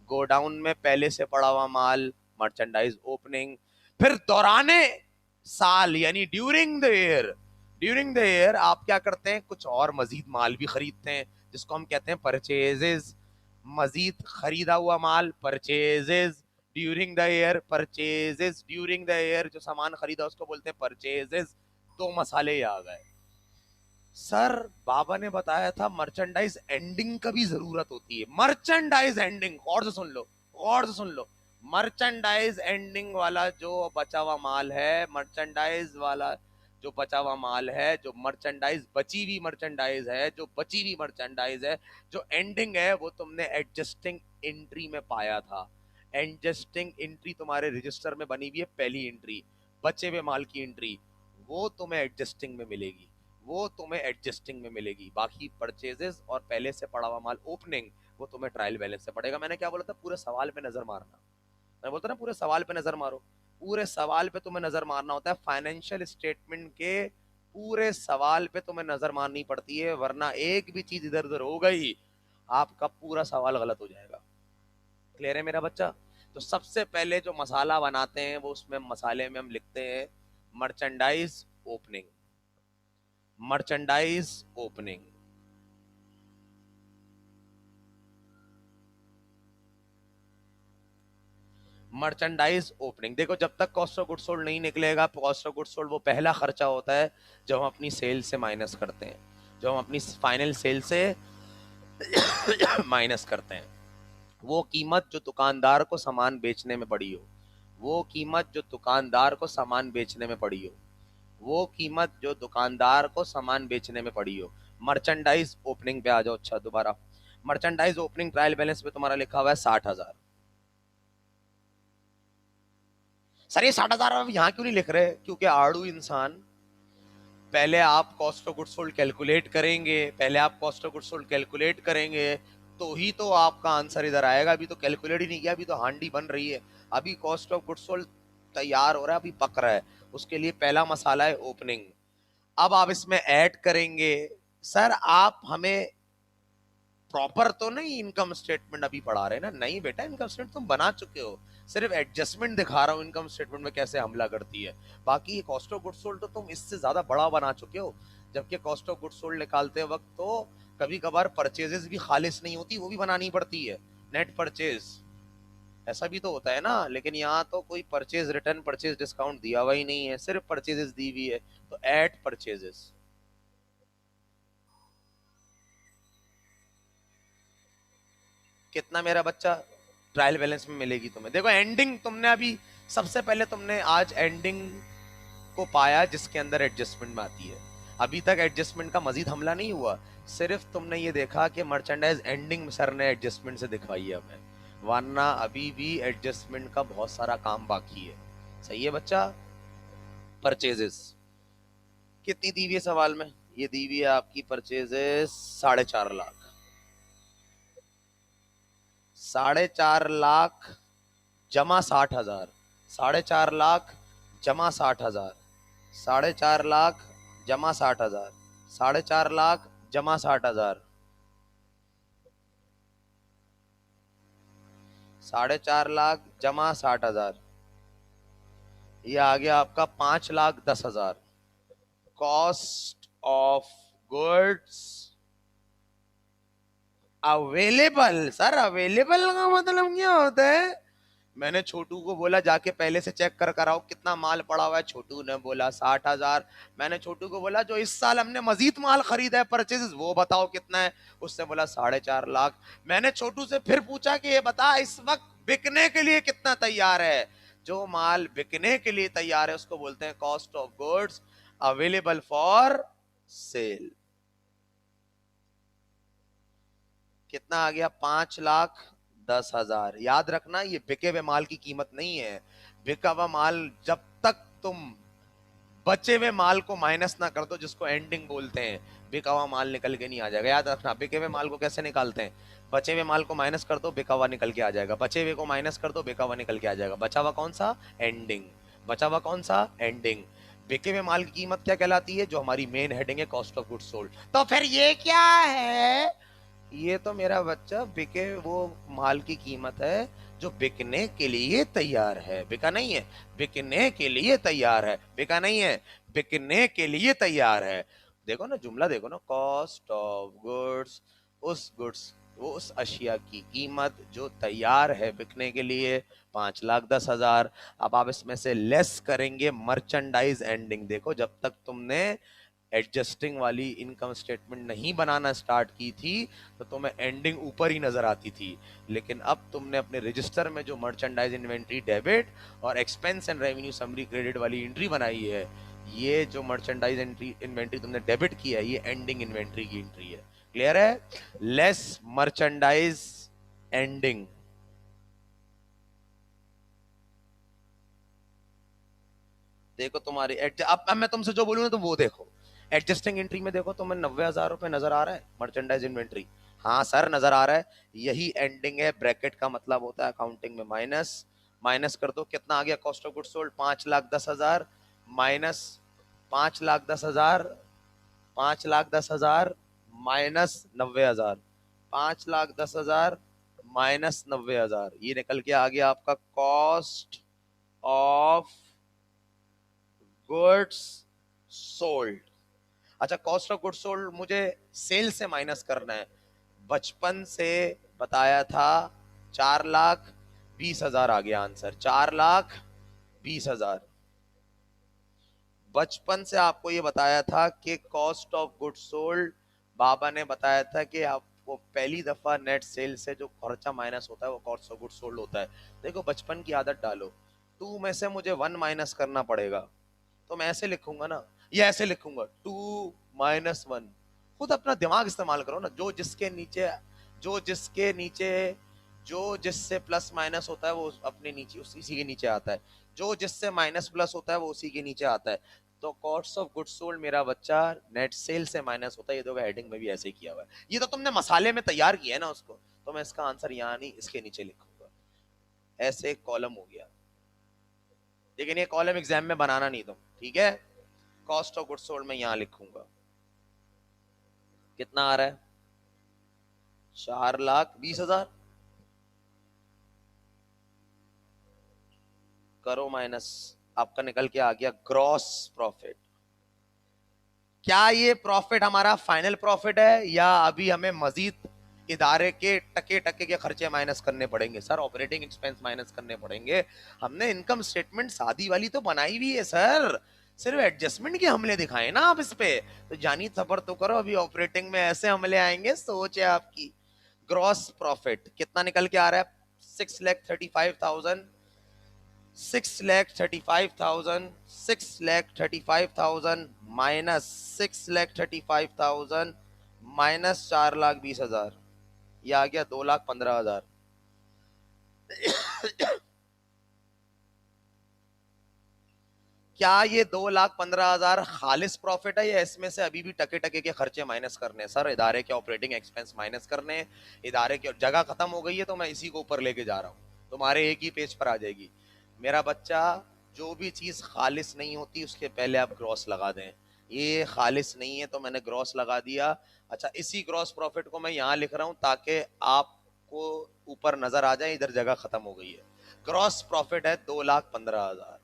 गोडाउन में पहले से पड़ा हुआ माल, मर्चेंडाइज ओपनिंग। फिर दौराने साल यानी during the year, during the year आप क्या करते हैं, कुछ और मजीद माल भी खरीदते हैं जिसको हम कहते हैं परचेजेस। मजीद खरीदा हुआ माल purchases, during the year purchases, during the year जो सामान खरीदा उसको बोलते हैं परचेजेस। 2 मसाले ये आ गए। सर बाबा ने बताया था मर्चेंडाइज एंडिंग का भी जरूरत होती है। मर्चेंडाइज एंडिंग, गौर से सुन लो, गौर से सुन लो। मर्चेंडाइज एंडिंग वाला जो बचा हुआ माल है, मर्चेंडाइज वाला जो बचा हुआ माल है, जो मर्चेंडाइज बची हुई मर्चेंडाइज है, जो बची हुई मर्चेंडाइज है, जो एंडिंग है, वो तुमने एडजस्टिंग एंट्री में पाया था। एडजस्टिंग एंट्री तुम्हारे रजिस्टर में बनी हुई है, पहली एंट्री बचे हुए माल की एंट्री, वो तुम्हें एडजस्टिंग में मिलेगी, वो तुम्हें एडजस्टिंग में मिलेगी। बाकी परचेजेस और पहले से पड़ा हुआ माल ओपनिंग, वो तुम्हें ट्रायल बैलेंस से पड़ेगा। मैंने क्या बोला था, पूरे सवाल पे नजर मारना। मैं बोलता ना पूरे सवाल पे नजर मारो, पूरे सवाल पे तुम्हें नजर मारना होता है। फाइनेंशियल स्टेटमेंट के पूरे सवाल पे तुम्हें नजर मारनी पड़ती है, वरना एक भी चीज इधर उधर हो गई आपका पूरा सवाल गलत हो जाएगा। क्लियर है मेरा बच्चा? तो सबसे पहले जो मसाला बनाते हैं वो, उसमें मसाले में हम लिखते हैं merchandise opening, merchandise opening. Merchandise opening देखो, जब तक कॉस्ट ऑफ गुड्स सोल्ड नहीं निकलेगा, कॉस्ट ऑफ गुड्स सोल्ड वो पहला खर्चा होता है जो हम अपनी सेल से माइनस करते हैं, जो हम अपनी फाइनल सेल से माइनस करते हैं। वो कीमत जो दुकानदार को सामान बेचने में पड़ी हो, वो कीमत जो दुकानदार को सामान बेचने में पड़ी हो, वो कीमत जो दुकानदार को सामान बेचने में पड़ी हो। मर्चेंडाइज ओपनिंग पे आ जाओ। अच्छा दोबारा, मर्चेंडाइज ओपनिंग ट्रायल बैलेंस पे तुम्हारा लिखा हुआ है 60,000। सर ये 60,000 आप यहाँ क्यों नहीं लिख रहे? क्योंकि आड़ू इंसान, पहले आप cost of goods sold calculate करेंगे, पहले आप cost of goods sold calculate करेंगे तो ही तो आपका आंसर इधर आएगा। अभी तो कैलकुलेट ही नहीं किया, अभी तो हांडी बन रही है, अभी कॉस्ट ऑफ गुड्स सोल्ड तैयार हो रहा है, अभी पक रहा है। उसके लिए पहला मसाला है ओपनिंग। अब आप इसमें ऐड करेंगे। सर आप हमें प्रॉपर तो नहीं इनकम स्टेटमेंट अभी पढ़ा रहे ना, नहीं बेटा इनकम स्टेटमेंट तुम बना चुके हो, सिर्फ एडजस्टमेंट दिखा रहा हूँ इनकम स्टेटमेंट में कैसे हमला करती है। बाकी कॉस्ट ऑफ गुड सोल्ड तो तुम इससे ज्यादा बड़ा बना चुके हो। जबकि कॉस्ट ऑफ गुड सोल्ड निकालते वक्त तो कभी कभार परचेजेस भी खालिस नहीं होती, वो भी बनानी पड़ती है, नेट परचेज, ऐसा भी तो होता है ना। लेकिन यहाँ तो कोई परचेज रिटर्न परचेज डिस्काउंट दिया हुआ ही नहीं है, सिर्फ परचेजेस दी हुई है, तो एट परचेजेस। कितना मेरा बच्चा ट्रायल बैलेंस में मिलेगी तुम्हें? देखो एंडिंग तुमने अभी, सबसे पहले तुमने आज एंडिंग को पाया जिसके अंदर एडजस्टमेंट में आती है। अभी तक एडजस्टमेंट का मजीद हमला नहीं हुआ, सिर्फ तुमने ये देखा कि मर्चेंडाइज एंडिंग सर ने एडजस्टमेंट से दिखवाई है हमें, वरना अभी भी एडजस्टमेंट का बहुत सारा काम बाकी है। सही है बच्चा। परचेजेस कितनी दी हुई है सवाल में? ये दी हुई है आपकी परचेजेस 4.5 लाख। 4.5 लाख जमा 60,000, 4.5 लाख जमा 60,000, 4.5 लाख जमा 60,000, 4.5 लाख जमा 60,000, 4.5 लाख जमा 60,000, ये आ गया आपका 5,10,000। Cost of goods available. Sir available का मतलब क्या होता है? मैंने छोटू को बोला जाके पहले से चेक कर कराओ कितना माल पड़ा हुआ है, छोटू ने बोला 60,000। मैंने छोटू को बोला जो इस साल हमने मजीद माल खरीदा है परचेज वो बताओ कितना है, उसने बोला 4.5 लाख। मैंने छोटू से फिर पूछा कि ये बता इस वक्त बिकने के लिए कितना तैयार है? जो माल बिकने के लिए तैयार है उसको बोलते हैं cost of goods available for sale. कितना आ गया? 5,10,000। याद रखना ये बिके हुए माल की कीमत नहीं है। बिका हुआ माल जब तक तुम बचे हुए माल को माइनस ना कर दो, जिसको एंडिंग बोलते हैं, बिका हुआ माल निकल के नहीं आ जाएगा। याद रखना बिके हुए माल को कैसे निकालते हैं? बचे हुए माल को माइनस कर दो, बिका हुआ निकल के आ जाएगा, बचे हुए को माइनस कर दो, बिका हुआ निकल के आ जाएगा। बचा हुआ कौन सा? एंडिंग। बचा हुआ कौन सा? एंडिंग। बिके हुए माल की कीमत क्या कहलाती है? जो हमारी मेन हेडिंग है कॉस्ट ऑफ गुड्स सोल्ड। तो फिर ये क्या है? ये तो मेरा बच्चा बिके वो माल की कीमत है जो बिकने के लिए तैयार है, बिका नहीं है, बिकने के लिए तैयार है, बिका नहीं है, बिकने के लिए तैयार है। देखो ना जुमला, देखो ना, कॉस्ट ऑफ गुड्स, उस गुड्स, वो उस अशिया की कीमत जो तैयार है बिकने के लिए, 5,10,000। अब आप इसमें से लेस करेंगे मर्चेंडाइज एंडिंग। देखो जब तक तुमने एडजस्टिंग वाली इनकम स्टेटमेंट नहीं बनाना स्टार्ट की थी तो तुम्हें एंडिंग ऊपर ही नजर आती थी, लेकिन अब तुमने अपने रजिस्टर में जो मर्चेंडाइज इन्वेंट्री डेबिट और expense and revenue summary credit वाली एंट्री बनाई है, ये जो मर्चेंडाइज इन्वेंट्री तुमने डेबिट की है, ये एंडिंग इन्वेंट्री की एंट्री है। क्लियर है? Less merchandise ending. देखो तुम्हारी अब मैं तुमसे जो बोलूँ ना तुम वो देखो। एडजस्टिंग एंट्री में देखो तुम्हें 90,000 रुपए नजर आ रहा है मर्चेंडाइज इन्वेंट्री? हाँ सर नजर आ रहा है, यही एंडिंग है। ब्रैकेट का मतलब होता है अकाउंटिंग में माइनस। माइनस कर दो, कितना आ गया cost of goods sold? 5,10,000 minus 5,10,000, 5,10,000 minus 90,000, 5,10,000 minus 90,000, ये निकल के आ गया आपका कॉस्ट ऑफ गुड्स सोल्ड। अच्छा कॉस्ट ऑफ गुड्स सोल्ड मुझे सेल से माइनस करना है। बचपन से बताया था 4,20,000 आ गया आंसर, 4,20,000। बचपन से आपको ये बताया था कि कॉस्ट ऑफ गुड्स सोल्ड, बाबा ने बताया था कि आपको पहली दफा नेट सेल से जो खर्चा माइनस होता है वो कॉस्ट ऑफ गुड्स सोल्ड होता है। देखो बचपन की आदत डालो, 2 में से मुझे 1 माइनस करना पड़ेगा, तो मैं ऐसे लिखूंगा ना, या ऐसे लिखूंगा 2-1। खुद अपना दिमाग इस्तेमाल करो ना। जो जिसके नीचे जो जिससे प्लस माइनस होता है वो अपने नीचे उसी के नीचे आता है, जो जिससे माइनस प्लस होता है वो उसी के नीचे आता है। तो कॉस्ट ऑफ गुड्स सोल्ड मेरा बच्चा नेट सेल से माइनस होता है। ये तो हेडिंग में भी ऐसे ही किया हुआ है, ये तो तुमने मसाले में तैयार किया है ना उसको, तो मैं इसका आंसर यहाँ नहीं इसके नीचे लिखूंगा। ऐसे एक कॉलम हो गया, लेकिन ये कॉलम एग्जाम में बनाना नहीं तुम, ठीक है? कॉस्ट ऑफ गुड्स सोल्ड मैं यहां लिखूंगा, कितना आ रहा है? 4,20,000 करो माइनस, आपका निकल के आ गया ग्रॉस प्रॉफिट। क्या ये प्रॉफिट हमारा फाइनल प्रॉफिट है या अभी हमें मजीद इदारे के टके टके के खर्चे माइनस करने पड़ेंगे? सर ऑपरेटिंग एक्सपेंस माइनस करने पड़ेंगे। हमने इनकम स्टेटमेंट सादी वाली तो बनाई हुई है सर, सिर्फ एडजस्टमेंट के हमले दिखाए ना आप इस पे, तो जानी सबर तो करो, अभी ऑपरेटिंग में ऐसे हमले आएंगे, सोच है आपकी। ग्रॉस प्रॉफिट कितना निकल के आ रहा है? 6,35,000, 6,35,000, 6,35,000 माइनस 6,35,000 माइनस 4,20,000, ये आ गया 2,15,000। क्या ये 2,15,000 खालिस प्रॉफिट है या इसमें से अभी भी टके टके के खर्चे माइनस करने? सर इदारे के ऑपरेटिंग एक्सपेंस माइनस करने, इदारे की जगह खत्म हो गई है तो मैं इसी को ऊपर लेके जा रहा हूं, तुम्हारे एक ही पेज पर आ जाएगी। मेरा बच्चा, जो भी चीज खालिस नहीं होती उसके पहले आप ग्रॉस लगा दें। ये खालिस नहीं है तो मैंने ग्रॉस लगा दिया। अच्छा, इसी ग्रॉस प्रॉफिट को मैं यहां लिख रहा हूं ताकि आपको ऊपर नजर आ जाए, इधर जगह खत्म हो गई है। ग्रॉस प्रॉफिट है 2,15,000।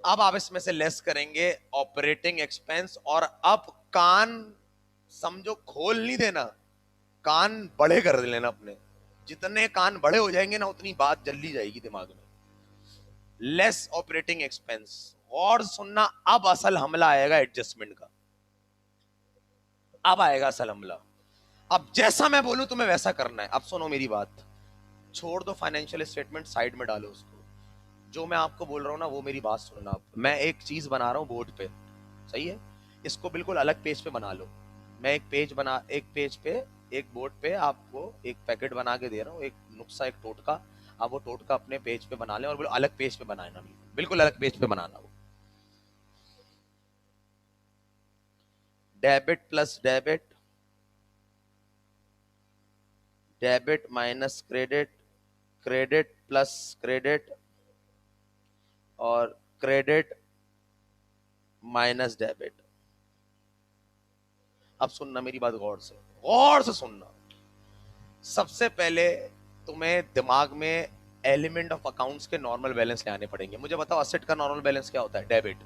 अब आप इसमें से लेस करेंगे ऑपरेटिंग एक्सपेंस, और अब कान समझो खोल नहीं देना, कान बड़े कर लेना अपने। जितने कान बड़े हो जाएंगे ना उतनी बात जल्दी जाएगी दिमाग में। लेस ऑपरेटिंग एक्सपेंस, और सुनना, अब असल हमला आएगा एडजस्टमेंट का। अब आएगा असल हमला। अब जैसा मैं बोलूं तुम्हें वैसा करना है। अब सुनो मेरी बात, छोड़ दो फाइनेंशियल स्टेटमेंट, साइड में डालो उसको। जो मैं आपको बोल रहा हूं ना वो मेरी बात सुनना। आप, मैं एक चीज बना रहा हूं बोर्ड पे, सही है, इसको बिल्कुल अलग पेज पे बना लो। मैं एक पेज पे, एक बोर्ड पे आपको एक पैकेट बना के दे रहा हूँ, एक नुस्खा, एक टोटका। आप वो टोटका अपने पेज पे बना लें और बिल्कुल अलग पेज पे बनाना, बिल्कुल अलग पेज पे बनाना। वो debit plus debit, debit minus credit, credit plus credit, और क्रेडिट माइनस डेबिट। अब सुनना मेरी बात गौर से सुनना। सबसे पहले तुम्हें दिमाग में एलिमेंट ऑफ अकाउंट्स के नॉर्मल बैलेंस ले आने पड़ेंगे। मुझे बताओ असेट का नॉर्मल बैलेंस क्या होता है? डेबिट।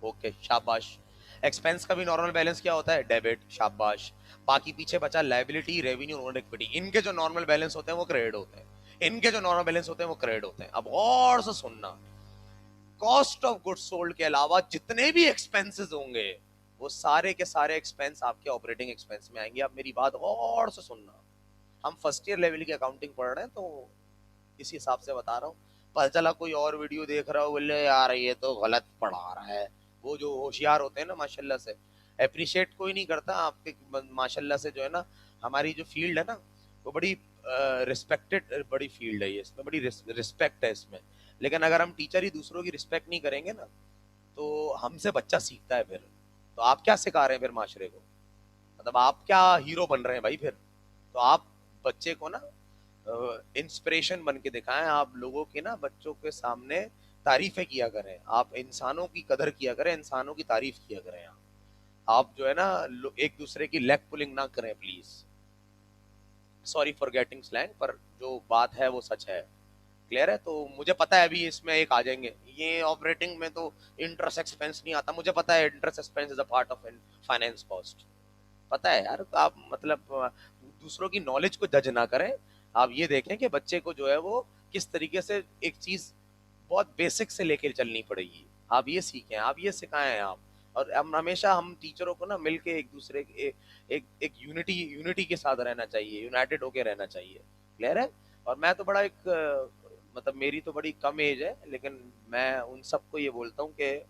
ओके, शाबाश। एक्सपेंस का भी नॉर्मल बैलेंस क्या होता है? डेबिट, शाबाश। बाकी पीछे बचा लायबिलिटी, रेवेन्यू और इक्विटी। इनके जो नॉर्मल बैलेंस होते हैं वो क्रेडिट होते हैं, इनके जो नॉर्मल बैलेंस होते हैं वो क्रेडिट होते हैं। अब और से सुनना, कॉस्ट ऑफ गुड्स सोल्ड के अलावा जितने भी एक्सपेंसेस होंगे वो सारे के सारे एक्सपेंस आपके ऑपरेटिंग एक्सपेंस में आएंगे। अब मेरी बात और से सुनना, हम फर्स्ट ईयर लेवल की अकाउंटिंग पढ़ रहे हैं तो इस हिसाब से बता रहा हूँ। पता चला कोई और वीडियो देख रहा हो, बोले यार ये तो गलत पढ़ा रहा है। वो जो होशियार होते हैं ना, माशाल्लाह से अप्रिशिएट कोई नहीं करता आपके, माशाल्लाह से जो है ना, हमारी जो फील्ड है ना वो बड़ी रिस्पेक्टेड, बड़ी फील्ड है ये, इसमें बड़ी रिस्पेक्ट है इसमें। लेकिन अगर हम टीचर ही दूसरों की रिस्पेक्ट नहीं करेंगे ना तो हमसे बच्चा सीखता है फिर। तो आप क्या सिखा रहे हैं फिर माशरे को? मतलब आप क्या हीरो बन रहे हैं भाई फिर? तो आप बच्चे को ना इंस्पिरेशन बन के दिखाएं। आप लोगों के ना बच्चों के सामने तारीफें किया करें, आप इंसानों की कदर किया करें, इंसानों की तारीफ किया करें। आप जो है ना एक दूसरे की लेग पुलिंग ना करें please. Sorry for getting slang, पर जो बात है वो सच है। क्लियर है? तो मुझे पता है अभी इसमें एक आ जाएंगे, ये ऑपरेटिंग में तो इंटरेस्ट एक्सपेंस नहीं आता। मुझे पता है interest expense is a part of finance cost, पता है यार। आप मतलब दूसरों की नॉलेज को जज ना करें। आप ये देखें कि बच्चे को जो है वो किस तरीके से एक चीज बहुत बेसिक से लेकर चलनी पड़ेगी। आप ये सीखें, आप ये सिखाएं आप। और हम हमेशा, हम टीचरों को ना मिलके एक दूसरे के एक यूनिटी के साथ रहना चाहिए, यूनाइटेड होके रहना चाहिए। क्लियर है? और मैं तो बड़ा एक मतलब मेरी तो बड़ी कम एज है, लेकिन मैं उन सबको ये बोलता हूँ कि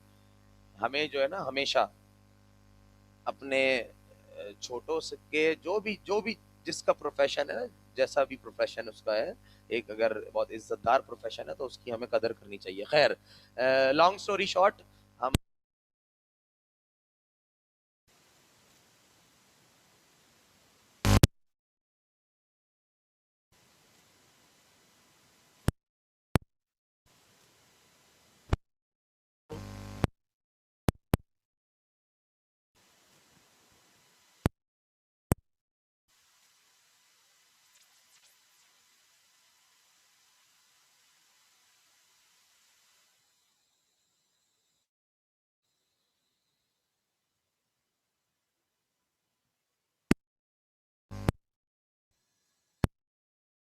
हमें जो है ना हमेशा अपने छोटों से के जो भी जिसका प्रोफेशन है, जैसा भी प्रोफेशन उसका है, एक अगर बहुत इज्जतदार प्रोफेशन है तो उसकी हमें कदर करनी चाहिए। खैर, लॉन्ग स्टोरी शॉर्ट, हम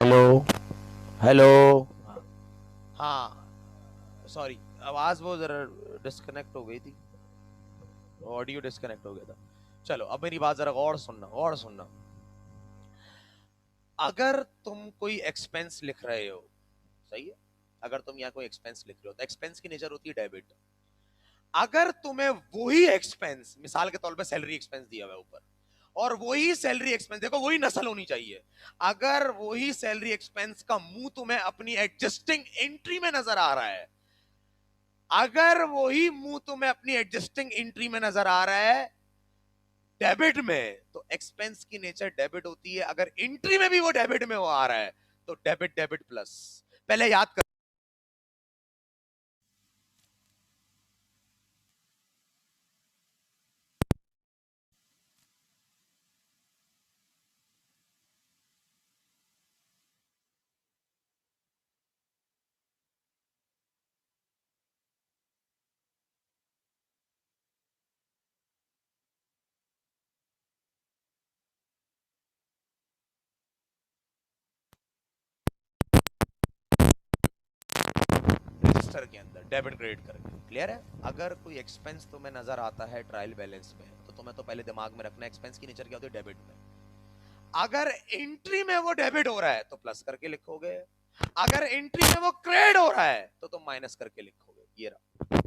हेलो। हेलो। हाँ, सॉरी, आवाज वो जरा डिस्कनेक्ट हो गई थी, ऑडियो डिस्कनेक्ट हो गया था। चलो अब मेरी बात जरा गौर सुनना, गौर सुनना। अगर तुम कोई एक्सपेंस लिख रहे हो, सही है, अगर तुम यहाँ कोई एक्सपेंस लिख रहे हो तो एक्सपेंस की नेचर होती है डेबिट। अगर तुम्हें वही एक्सपेंस, मिसाल के तौर पे सैलरी एक्सपेंस दिया हुआ है ऊपर, और वही सैलरी एक्सपेंस, देखो वही नस्ल होनी चाहिए, अगर वही सैलरी एक्सपेंस का मुंह तुम्हें अपनी एडजस्टिंग एंट्री में नजर आ रहा है, अगर वही मुंह तुम्हें अपनी एडजस्टिंग एंट्री में नजर आ रहा है डेबिट में, तो एक्सपेंस की नेचर डेबिट होती है। अगर एंट्री में भी वो डेबिट में वो आ रहा है तो डेबिट डेबिट प्लस। पहले याद कर। रजिस्टर के अंदर डेबिट क्रेडिट करके क्लियर है। अगर कोई एक्सपेंस तुम्हें नजर आता है ट्रायल बैलेंस में, तो तुम्हें तो पहले दिमाग में रखना एक्सपेंस की नेचर क्या होती है, डेबिट में। अगर एंट्री में वो डेबिट हो रहा है तो प्लस करके लिखोगे, अगर एंट्री में वो क्रेडिट हो रहा है तो तुम माइनस करके लिखोगे। ये रहा।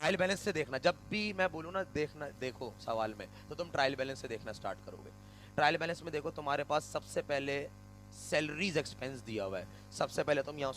ट्रायल बैलेंस से देखना, जब भी मैं बोलूँ ना देखना, देखो सवाल में तो तुम ट्रायल बैलेंस से देखना स्टार्ट करोगे। ट्रायल बैलेंस में देखो तुम्हारे पास सबसे पहले सैलरीज एक्सपेंस दिया हुआ है। सबसे पहले तुम यहाँ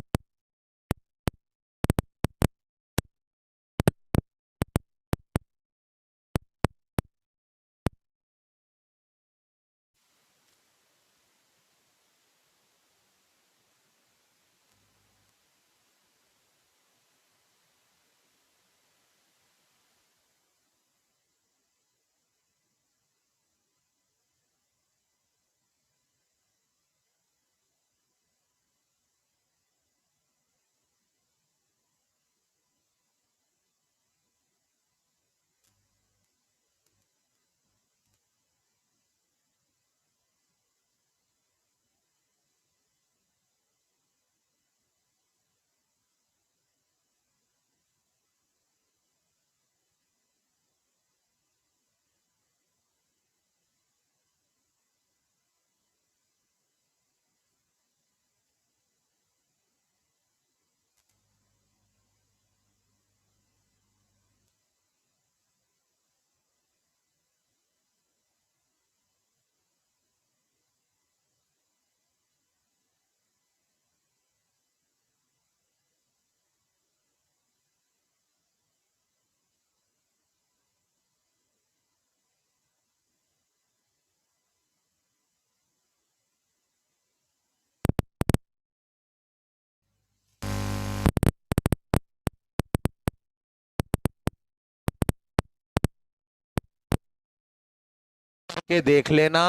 के देख लेना,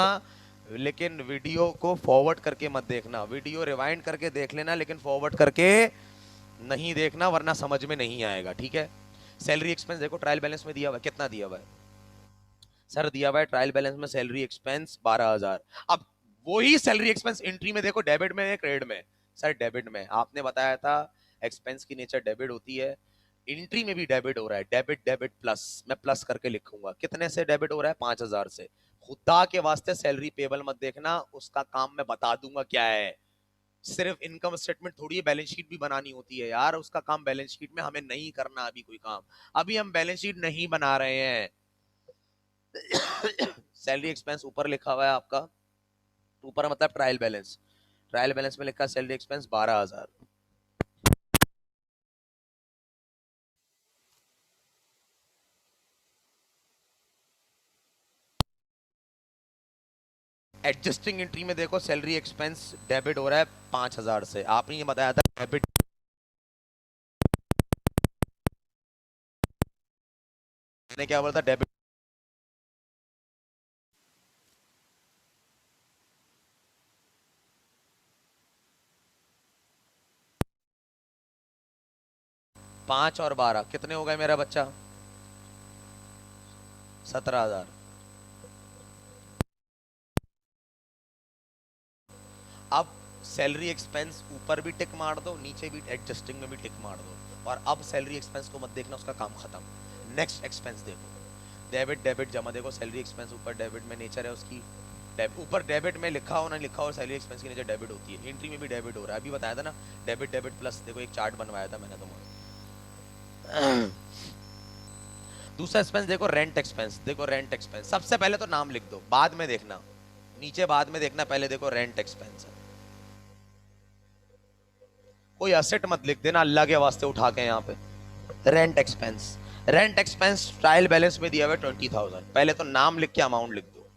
लेकिन वीडियो को फॉरवर्ड करके मत देखना। वीडियो रिवाइंड करके देख लेना, लेकिन फॉरवर्ड करके नहीं देखना, वरना समझ में नहीं आएगा, ठीक है। सैलरी एक्सपेंस देखो, ट्रायल बैलेंस में दिया हुआ है, कितना दिया हुआ है सर? दिया हुआ है ट्रायल बैलेंस में सैलरी एक्सपेंस 12,000। अब वही सैलरी एक्सपेंस एंट्री में देखो, डेबिट में है क्रेडिट में? सर डेबिट में। आपने बताया था एक्सपेंस की नेचर डेबिट होती है, एंट्री में भी डेबिट हो रहा है। डेबिट डेबिट प्लस, मैं प्लस करके लिखूंगा। कितने से डेबिट हो रहा है? 5,000 से। खुदा के वास्ते सैलरी पेबल मत देखना, उसका काम मैं बता दूंगा क्या है। सिर्फ इनकम स्टेटमेंट थोड़ी है, बैलेंस शीट भी बनानी होती है यार, उसका काम बैलेंस शीट में हमें नहीं करना अभी कोई काम। अभी हम बैलेंस शीट नहीं बना रहे हैं। सैलरी एक्सपेंस ऊपर लिखा हुआ है आपका, ऊपर मतलब ट्रायल बैलेंस। ट्रायल बैलेंस में लिखा है सैलरी एक्सपेंस 12,000। एडजस्टिंग एंट्री में देखो, सैलरी एक्सपेंस डेबिट हो रहा है 5,000 से। आपने ये बताया था डेबिट, मैंने क्या बोला था? डेबिट। पांच और 12 कितने हो गए मेरा बच्चा? 17,000। अब सैलरी एक्सपेंस ऊपर भी टिक मार दो, नीचे भी एडजस्टिंग में भी टिक मार दो, और अब सैलरी एक्सपेंस को मत देखना, उसका काम खत्म। नेक्स्ट एक्सपेंस देखो, डेबिट डेबिट जमा। देखो सैलरी एक्सपेंस ऊपर डेबिट में नेचर है उसकी, ऊपर डेबिट में लिखा हो ना लिखा हो, सैलरी एक्सपेंस की नेचर डेबिट होती है। एंट्री में भी डेबिट हो रहा है, अभी बताया था ना, डेबिट डेबिट प्लस। देखो एक चार्ट बनवाया था मैंने तुम्हें। दूसरा एक्सपेंस देखो, रेंट एक्सपेंस। देखो रेंट एक्सपेंस, सबसे पहले तो नाम लिख दो, बाद में देखना, नीचे बाद में देखना, पहले देखो रेंट एक्सपेंस है। कोई असेट मत लिख देना अल्लाह के वास्ते उठा के यहाँ पे। Rent expense, rent expense trial balance में दिया हुआ है 20,000। पहले तो नाम लिख के अमाउंट लिख दो।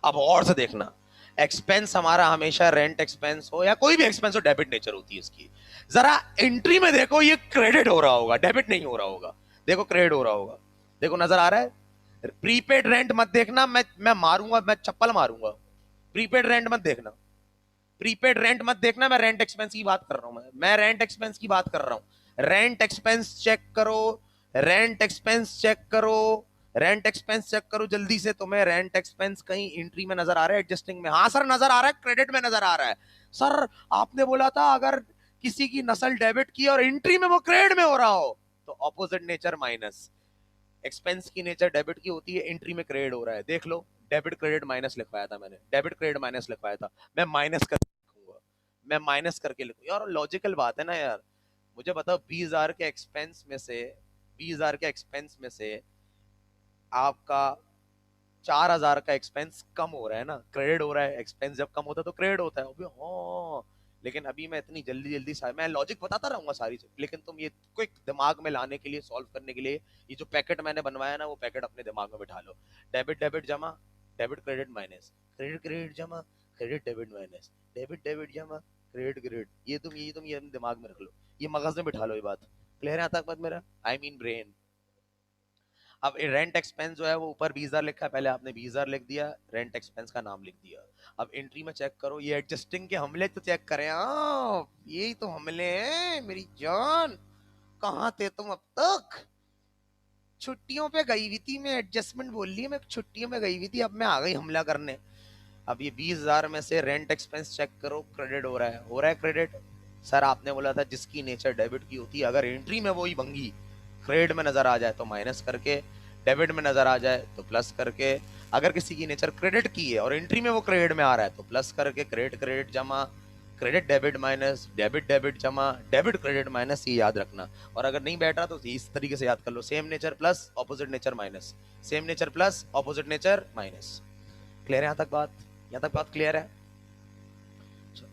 अब और से देखना, एक्सपेंस हमारा हमेशा रेंट एक्सपेंस हो या कोई भी एक्सपेंस हो, डेबिट नेचर होती है इसकी। जरा एंट्री में देखो, ये क्रेडिट हो रहा होगा, डेबिट नहीं हो रहा होगा। देखो क्रेडिट हो रहा होगा, देखो नजर आ रहा है। प्रीपेड रेंट मत देखना, मैं मारूंगा, मैं चप्पल मारूंगा। प्रीपेड रेंट मत देखना, प्रीपेड रेंट मत देखना। मैं रेंट एक्सपेंस की बात कर रहा हूं, मैं रेंट एक्सपेंस की बात कर रहा हूं। रेंट एक्सपेंस चेक करो, रेंट एक्सपेंस चेक करो, रेंट एक्सपेंस चेक करो जल्दी से। तुम्हें रेंट एक्सपेंस कहीं एंट्री में नजर आ रहा है, एडजस्टिंग में? हाँ सर नजर आ रहा है, क्रेडिट में नजर आ रहा है। सर आपने बोला था अगर किसी की नस्ल डेबिट की और एंट्री में वो क्रेडिट में हो रहा हो तो ऑपोजिट नेचर माइनस। एक्सपेंस की नेचर डेबिट की होती है, एंट्री में क्रेडिट हो रहा है, देख लो। डेबिट क्रेडिट माइनस लिखवाया था मैंने, डेबिट क्रेडिट माइनस लिखवाया था। मैं माइनस कर लिखूंगा, मैं माइनस करके लिखूंगा यार, लॉजिकल बात है ना यार। मुझे बताओ 20,000 के एक्सपेंस में से, 20,000 के एक्सपेंस में से आपका 4,000 का एक्सपेंस कम हो रहा है ना, क्रेडिट हो रहा है। एक्सपेंस जब कम होता है तो क्रेडिट होता है, अभी हाँ। लेकिन अभी मैं इतनी जल्दी जल्दी मैं लॉजिक बताता रहूंगा सारी चीज, लेकिन तुम ये क्विक दिमाग में लाने के लिए, सॉल्व करने के लिए, ये जो पैकेट मैंने बनवाया ना, वो पैकेट अपने दिमाग में बिठा लो। डेबिट डेबिट जमा, debit credit minus, credit credit जमा, credit debit minus, debit debit जमा, क्रेडिट क्रेडिट। ये दिमाग में रख लो, ये मगज में बिठा लो ये बात। क्लियर है यहाँ तक बात मेरा? I mean brain. अब रेंट एक्सपेंस जो है वो ऊपर 20,000 लिखा है, पहले आपने 20,000 लिख दिया, रेंट एक्सपेंस का नाम लिख दिया। अब एंट्री में चेक करो, ये एडजस्टिंग के हमले तो चेक करें। यही तो हमले हैं मेरी जान। कहाँ थे तुम अब तक? छुट्टियों पे गई हुई थी मैं, एडजस्टमेंट बोल रही है, मैं छुट्टियों में गई हुई थी, अब मैं आ गई हमला करने। अब ये 20,000 में से रेंट एक्सपेंस चेक करो, क्रेडिट हो रहा है, हो रहा है क्रेडिट। सर आपने बोला था जिसकी नेचर डेबिट की होती है, अगर एंट्री में वही भंगी क्रेडिट में नजर आ जाए तो माइनस करके, डेबिट में नजर आ जाए तो प्लस करके। अगर किसी की नेचर क्रेडिट की है और एंट्री में वो क्रेडिट में आ रहा है तो प्लस करके, क्रेडिट क्रेडिट जमा, credit debit minus, debit debit जमा, डेबिट क्रेडिट माइनस, ये याद रखना। और अगर नहीं बैठ रहा तो इस तरीके से याद कर लो, same nature plus opposite nature minus, same nature plus opposite nature minus. Clear है यहाँ तक बात? यहाँ तक बात क्लियर है?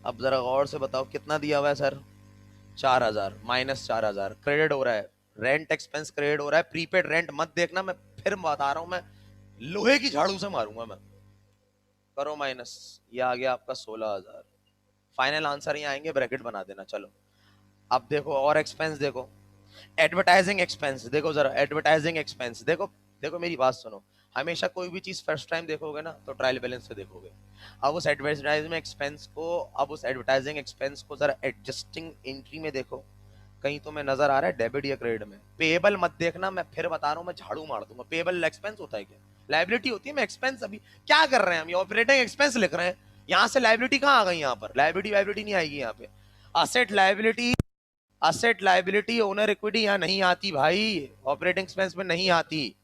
अब जरा गौर से बताओ कितना दिया हुआ है सर? 4,000 माइनस 4,000 क्रेडिट हो रहा है, रेंट एक्सपेंस क्रेडिट हो रहा है। प्रीपेड रेंट मत देखना, मैं फिर बता रहा हूं, मैं लोहे की झाड़ू से मारूंगा मैं। करो माइनस, ये आ गया आपका 16,000। फाइनल आंसर यहाँ आएंगे, ब्रैकेट बना देना। चलो अब देखो और एक्सपेंस देखो, एडवर्टाइजिंग एक्सपेंस देखो जरा, एडवर्टाइजिंग एक्सपेंस देखो। देखो मेरी बात सुनो, हमेशा कोई भी चीज फर्स्ट टाइम देखोगे ना तो ट्रायल बैलेंस से देखोगे। अब उस एडवर्टाइजिंग एक्सपेंस को जरा एडजस्टिंग एंट्री में देखो, कहीं तुम्हें नजर आ रहा है डेबिट या क्रेडिट में। पेएबल मत देखना, मैं फिर बता रहा हूँ, मैं झाड़ू मार दूंगा। पेएबल एक्सपेंस होता है क्या? लाइबिलिटी होती है। मैं एक्सपेंस अभी क्या कर रहे हैं, हम ये ऑपरेटिंग एक्सपेंस लिख रहे हैं, यहाँ से लाइबिलिटी कहाँ आ गई? यहाँ पर लाइबिलिटी वाइबिलिटी नहीं आएगी यहाँ पे। असेट लाइबिलिटी ओनर इक्विटी यहाँ नहीं आती भाई, ऑपरेटिंग एक्सपेंस में नहीं आती।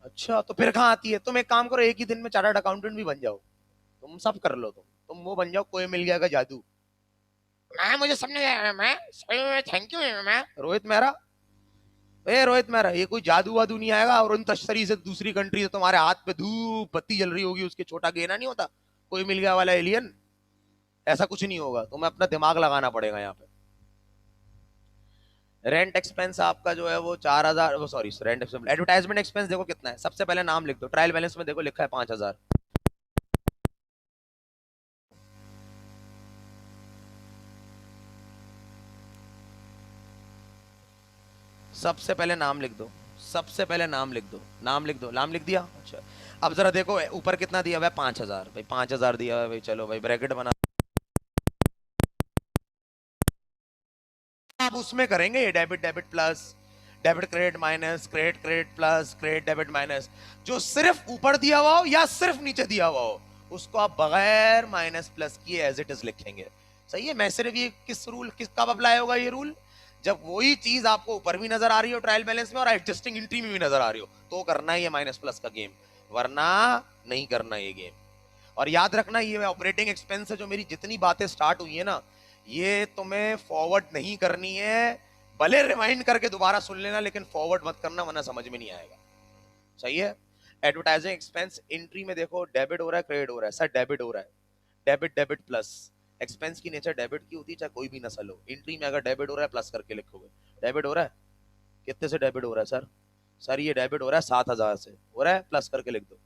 अच्छा तो फिर कहाँ आती है? तुम एक काम करो, एक ही दिन में चार्टर्ड अकाउंटेंट भी बन जाओ, तुम सब कर लो। तुम वो बन जाओ, कोई मिल गया का जादू। मैं मुझे समझ आया, मैं थैंक यू मैं रोहित मेहरा। ए रोहित मेहरा, ये कोई जादू वादू नहीं आएगा और उन तश्तरी से दूसरी कंट्री से तुम्हारे हाथ पे धूप बत्ती जल रही होगी, उसके छोटा गेना नहीं होता कोई मिल गया वाला एलियन। ऐसा कुछ नहीं होगा, तुम्हें अपना दिमाग लगाना पड़ेगा यहाँ पे। रेंट एक्सपेंस आपका जो है वो 4,000, वो sorry rent expense, advertisement expense देखो कितना है। सबसे पहले नाम लिख दो, ट्रायल बैलेंस में देखो लिखा है 5,000। सबसे पहले नाम लिख दो, सबसे पहले नाम लिख दो, नाम लिख दो। नाम लिख दिया? अच्छा अब जरा देखो ऊपर कितना दिया हुआ है, 5,000 भाई, 5,000 दिया हुआ है भाई। चलो भाई ब्रैकेट बना, आप उसमें करेंगे ये debit debit plus, debit credit minus, credit credit plus, credit debit minus. जो सिर्फ ऊपर दिया हुआ हो या सिर्फ नीचे दिया हुआ हो उसको आप बगैर माइनस प्लस किए एज इट इज लिखेंगे। सही है? मैं सिर्फ ये किस रूल, किस कब अप्लाई होगा ये रूल? जब वही चीज आपको ऊपर भी नजर आ रही हो ट्रायल बैलेंस में और एडजस्टिंग एंट्री में भी नजर आ रही हो, तो करना ही है माइनस प्लस का गेम, वरना नहीं करना ये गेम। और याद रखना ये ऑपरेटिंग एक्सपेंस से जो मेरी जितनी बातें स्टार्ट हुई है ना, ये तुम्हें फॉरवर्ड नहीं करनी है। भले रिवाइंड करके दोबारा सुन लेना, लेकिन फॉरवर्ड मत करना वरना समझ में नहीं आएगा। सही है? एडवर्टाइजिंग एक्सपेंस एंट्री में देखो डेबिट हो रहा है क्रेडिट हो रहा है? सर डेबिट हो रहा है, डेबिट डेबिट प्लस। एक्सपेंस की नेचर डेबिट की होती है, चाहे कोई भी नस्ल हो। एंट्री में अगर डेबिट हो रहा है प्लस करके लिखोगे। डेबिट हो रहा है, कितने से डेबिट हो रहा है सर? सर ये डेबिट हो रहा है 7,000 से, हो रहा है, प्लस करके लिख दो।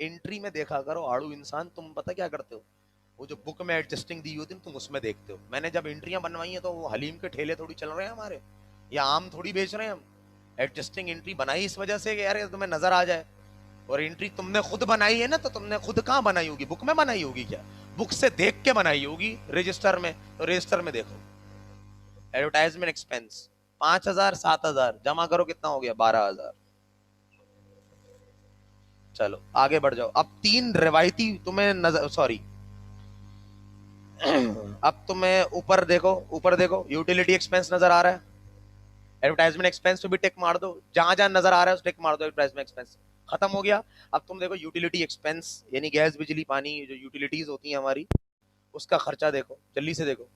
एंट्री में देखा करो आड़ू इंसान, तुम पता क्या करते हो, वो जो बुक में एडजस्टिंग दी होती है तुम उसमें देखते हो। मैंने जब एंट्रियां बनवाई हैं तो वो हलीम के ठेले थोड़ी चल रहे हैं हमारे, या आम थोड़ी बेच रहे हैं हम। एडजस्टिंग एंट्री बनाई इस वजह से कि यार तुम्हें नजर आ जाए। और एंट्री तुमने खुद बनाई है ना, तो तुमने खुद कहाँ बनाई होगी? बुक में बनाई होगी क्या? बुक से देख के बनाई होगी रजिस्टर में, तो रजिस्टर में देखो। एडवर्टाइजमेंट एक्सपेंस 5,000, 7,000 जमा करो, कितना हो गया? 12,000। चलो आगे बढ़ जाओ। अब तीन रिवायती तुम्हें नजर, सॉरी अब तुम्हें ऊपर देखो, ऊपर देखो यूटिलिटी एक्सपेंस नजर आ रहा है। एडवर्टाइजमेंट एक्सपेंस पे भी टिक मार दो, जहां जहां नजर आ रहा है उस टिक मार दो। एडवर्टाइजमेंट एक्सपेंस खत्म हो गया। अब तुम देखो यूटिलिटी एक्सपेंस, यानी गैस बिजली पानी जो यूटिलिटीज होती हैं हमारी, उसका खर्चा देखो, जल्दी से देखो।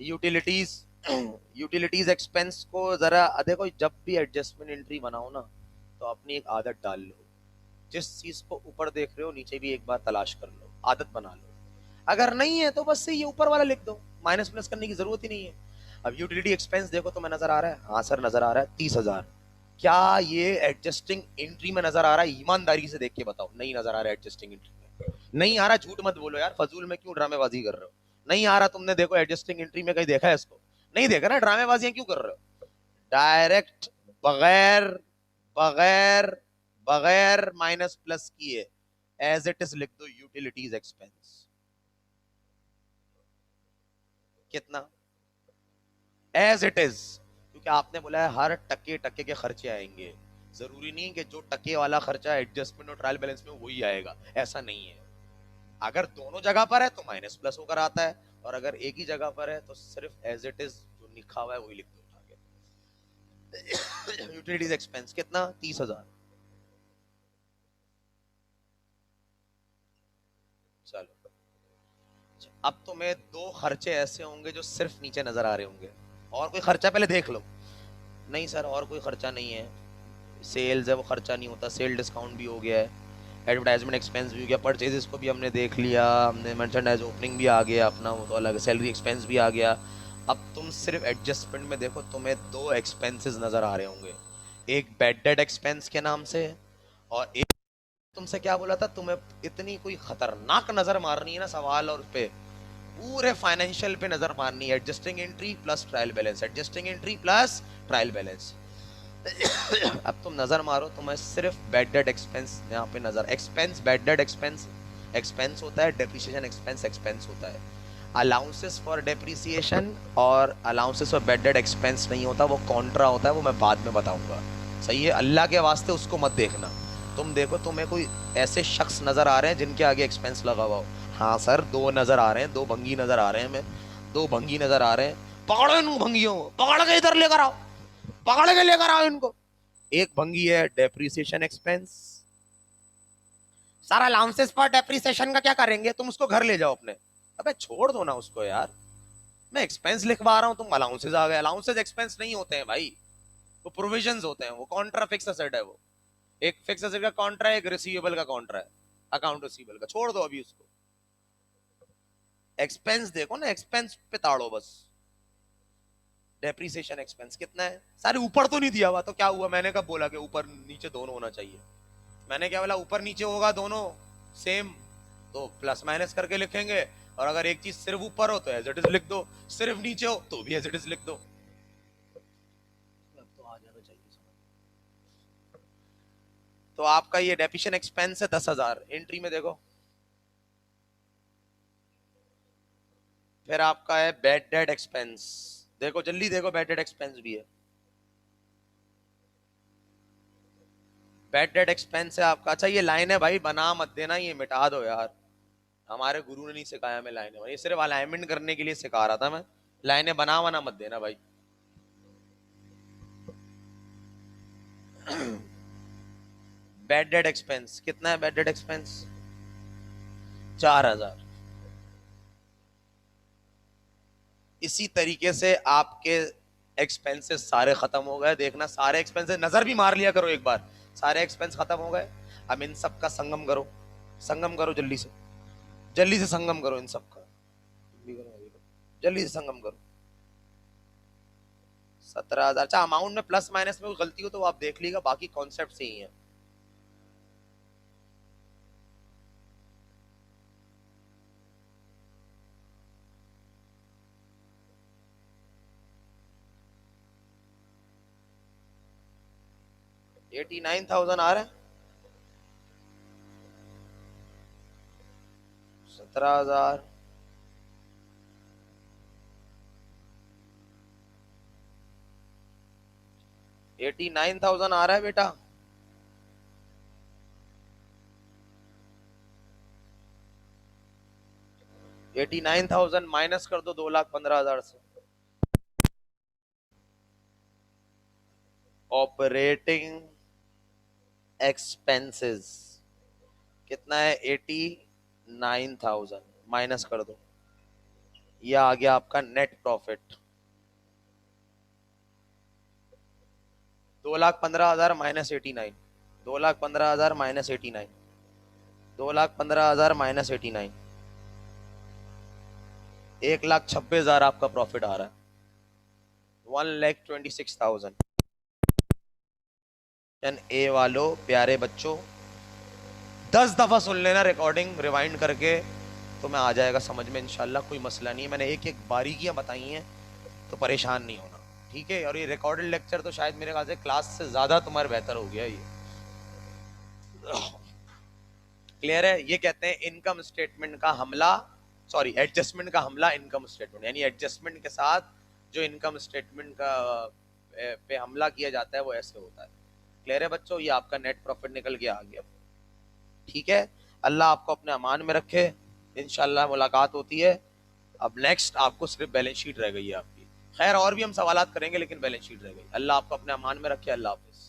यूटिलिटीज यूटिलिटीज एक्सपेंस को जरा देखो। जब भी एडजस्टमेंट एंट्री बनाओ ना, तो अपनी एक आदत डाल लो, जिस चीज को ऊपर देख रहे हो नीचे भी एक बार तलाश कर लो, आदत बना लो। अगर नहीं है तो बस से ये ऊपर वाला लिख दो, माइनस प्लस करने की जरूरत ही नहीं है। अब यूटिलिटी एक्सपेंस देखो, तुम्हें नजर आ रहा है? हाँ सर नजर आ रहा है, 30,000। क्या ये एडजस्टिंग एंट्री में नजर आ रहा है? ईमानदारी से देख के बताओ। नहीं नजर आ रहा है एडजस्टिंग एंट्री में? नहीं आ रहा, झूठ मत बोलो यार, फजूल में क्यों ड्रामेबाजी कर रहे हो? नहीं आ रहा तुमने देखो एडजस्टिंग एंट्री में, कहीं देखा है इसको? नहीं देखा ना, ड्रामेबाजियां क्यों कर रहे हो? डायरेक्ट बगैर बगैर बगैर माइनस प्लस किए एज इट इज लिख दो यूटिलिटीज एक्सपेंस। कितना? As it is. क्योंकि आपने बोला है हर टके टके के खर्चे आएंगे, जरूरी नहीं कि जो टके वाला खर्चा एडजस्टमेंट और ट्रायल बैलेंस में वही आएगा, ऐसा नहीं है। अगर दोनों जगह पर है तो माइनस प्लस होकर आता है, और अगर एक ही जगह पर है तो सिर्फ एज इट इज जो लिखा हुआ है वही लिख दो उठा के। यूटिलिटीज एक्सपेंस कितना? 30,000। चलो अब तुम्हें दो खर्चे ऐसे होंगे जो सिर्फ नीचे नजर आ रहे होंगे। और कोई खर्चा पहले देख लो। नहीं सर और कोई खर्चा नहीं है, सेल्स है वो खर्चा नहीं होता, सेल डिस्काउंट भी हो गया है, एडवर्टाइजमेंट एक्सपेंस भी हो गया, परचेजेस को भी हमने देख लिया, हमने मर्चेंडाइज ओपनिंग भी आ गया अपना, वो तो अलग, सैलरी एक्सपेंस भी आ गया। अब तुम सिर्फ एडजस्टमेंट में देखो, तुम्हें दो एक्सपेंसेस नजर आ रहे होंगे, एक बैड डेट एक्सपेंस के नाम से, और एक तुमसे क्या बोला था, तुम्हें इतनी कोई खतरनाक नजर मारनी है ना सवाल और पे, पूरे फाइनेंशियल पे नजर मारनी है, adjusting entry plus trial balance, adjusting entry plus trial balance. अब तुम नजर मारो, तुम्हें सिर्फ बैड डेट एक्सपेंस यहाँ पे नजर, expense bad debt expense expense होता है, डेप्रिसिएशन एक्सपेंस एक्सपेंस होता है। अलाउंसेस फॉर डेप्रिसिएशन और allowances for bad debt expense नहीं होता, वो कॉन्ट्रा होता है, वो मैं बाद में बताऊंगा। सही है, अल्लाह के वास्ते उसको मत देखना। तुम देखो तुम्हें कोई ऐसे शख्स नजर आ रहे हैं जिनके आगे एक्सपेंस लगा हुआ हो, हाँ सर दो नजर आ रहे हैं, दो भंगी नजर आ रहे हैं, मैं दो भंगी नजर आ रहे हैं, पकड़ो इन भंगियों को, पकड़ के इधर लेकर आओ, पकड़ के लेकर आओ इनको। एक भंगी है डेप्रिसिएशन एक्सपेंस। सारा अलाउंसेस फॉर डेप्रिसिएशन का क्या करेंगे, तुम उसको घर ले जाओ अपने। अबे छोड़ दो ना उसको यार, मैं एक्सपेंस लिखवा रहा हूं, तुम अलाउंसेस आ गए। अलाउंसेस एक्सपेंस नहीं होते हैं भाई, वो प्रोविजंस होते हैं, वो कॉन्ट्रा फिक्स एसेट है। वो एक फिक्स एसेट का कॉन्ट्रा है, एक रिसीवेबल का कॉन्ट्रा है, अकाउंट रिसीवेबल का। छोड़ दो अभी उसको, एक्सपेंस देखो ना, एक्सपेंस पे ताड़ो बस। डेप्रिसिएशन एक्सपेंस कितना है, सारे ऊपर तो नहीं दिया हुआ, तो क्या हुआ, मैंने कब बोला कि ऊपर नीचे दोनों होना चाहिए? मैंने क्या बोला, ऊपर नीचे होगा दोनों सेम तो प्लस माइनस करके लिखेंगे, और अगर एक चीज सिर्फ ऊपर हो तो एज इट इज लिख दो, सिर्फ नीचे हो तो भी एज इट इज लिख दो। तो आ जाना चाहिए समझ। तो आपका ये डेप्रिसिएशन एक्सपेंस है 10,000, एंट्री में देखो। फिर आपका है बैड डेट एक्सपेंस, देखो जल्दी देखो, बैड डेट एक्सपेंस भी है। बैड डेट एक्सपेंस है आपका। अच्छा ये लाइन है भाई, बना मत देना, ये मिटा दो यार, हमारे गुरु ने नहीं सिखाया मैं लाइनें, ये सिर्फ अलाइनमेंट करने के लिए सिखा रहा था मैं, लाइनें बना बना मत देना भाई। बैड डेट एक्सपेंस कितना है, बैड डेट एक्सपेंस 4,000। इसी तरीके से आपके एक्सपेंसेस सारे खत्म हो गए, देखना सारे एक्सपेंसेस नजर भी मार लिया करो एक बार, सारे एक्सपेंस खत्म हो गए। अब इन सब का संगम करो, संगम करो जल्दी से, जल्दी से संगम करो इन सब का, जल्दी से संगम करो। 17,000। अच्छा अमाउंट में प्लस माइनस में कोई गलती हो तो आप देख लीजिएगा, बाकी कॉन्सेप्ट सही है। $89,000 आ रहा है, 17,000, $89,000 आ रहा है बेटा। $89,000 माइनस कर दो 2,15,000 से। ऑपरेटिंग एक्सपेंसेस कितना है, 89,000 माइनस कर दो, यह आ गया आपका net profit. 2,15,000 minus 89, 2,15,000 minus 89, 2,15,000 minus 89, 1,26,000 आपका प्रॉफिट आ रहा है, 1,26,000। ए वालों प्यारे बच्चों 10 दफा सुन लेना रिकॉर्डिंग रिवाइंड करके, तो मैं आ जाएगा समझ में इंशाल्लाह, कोई मसला नहीं है। मैंने एक एक बारीकियां बताई हैं तो परेशान नहीं होना, ठीक है। और ये रिकॉर्डेड लेक्चर तो शायद मेरे ख्याल से क्लास से ज्यादा तुम्हारे बेहतर हो गया ये, क्लियर है। ये कहते हैं इनकम स्टेटमेंट का हमला, सॉरी एडजस्टमेंट का हमला इनकम स्टेटमेंट, यानी एडजस्टमेंट के साथ जो इनकम स्टेटमेंट का पे हमला किया जाता है वो ऐसे होता है। क्लियर है बच्चों, ये आपका नेट प्रॉफिट निकल के आ गया, ठीक है। अल्लाह आपको अपने अमान में रखे, इंशाल्लाह मुलाकात होती है। अब नेक्स्ट आपको सिर्फ बैलेंस शीट रह गई है आपकी, खैर और भी हम सवालात करेंगे लेकिन बैलेंस शीट रह गई। अल्लाह आपको अपने अमान में रखे, अल्लाह हाफिज़।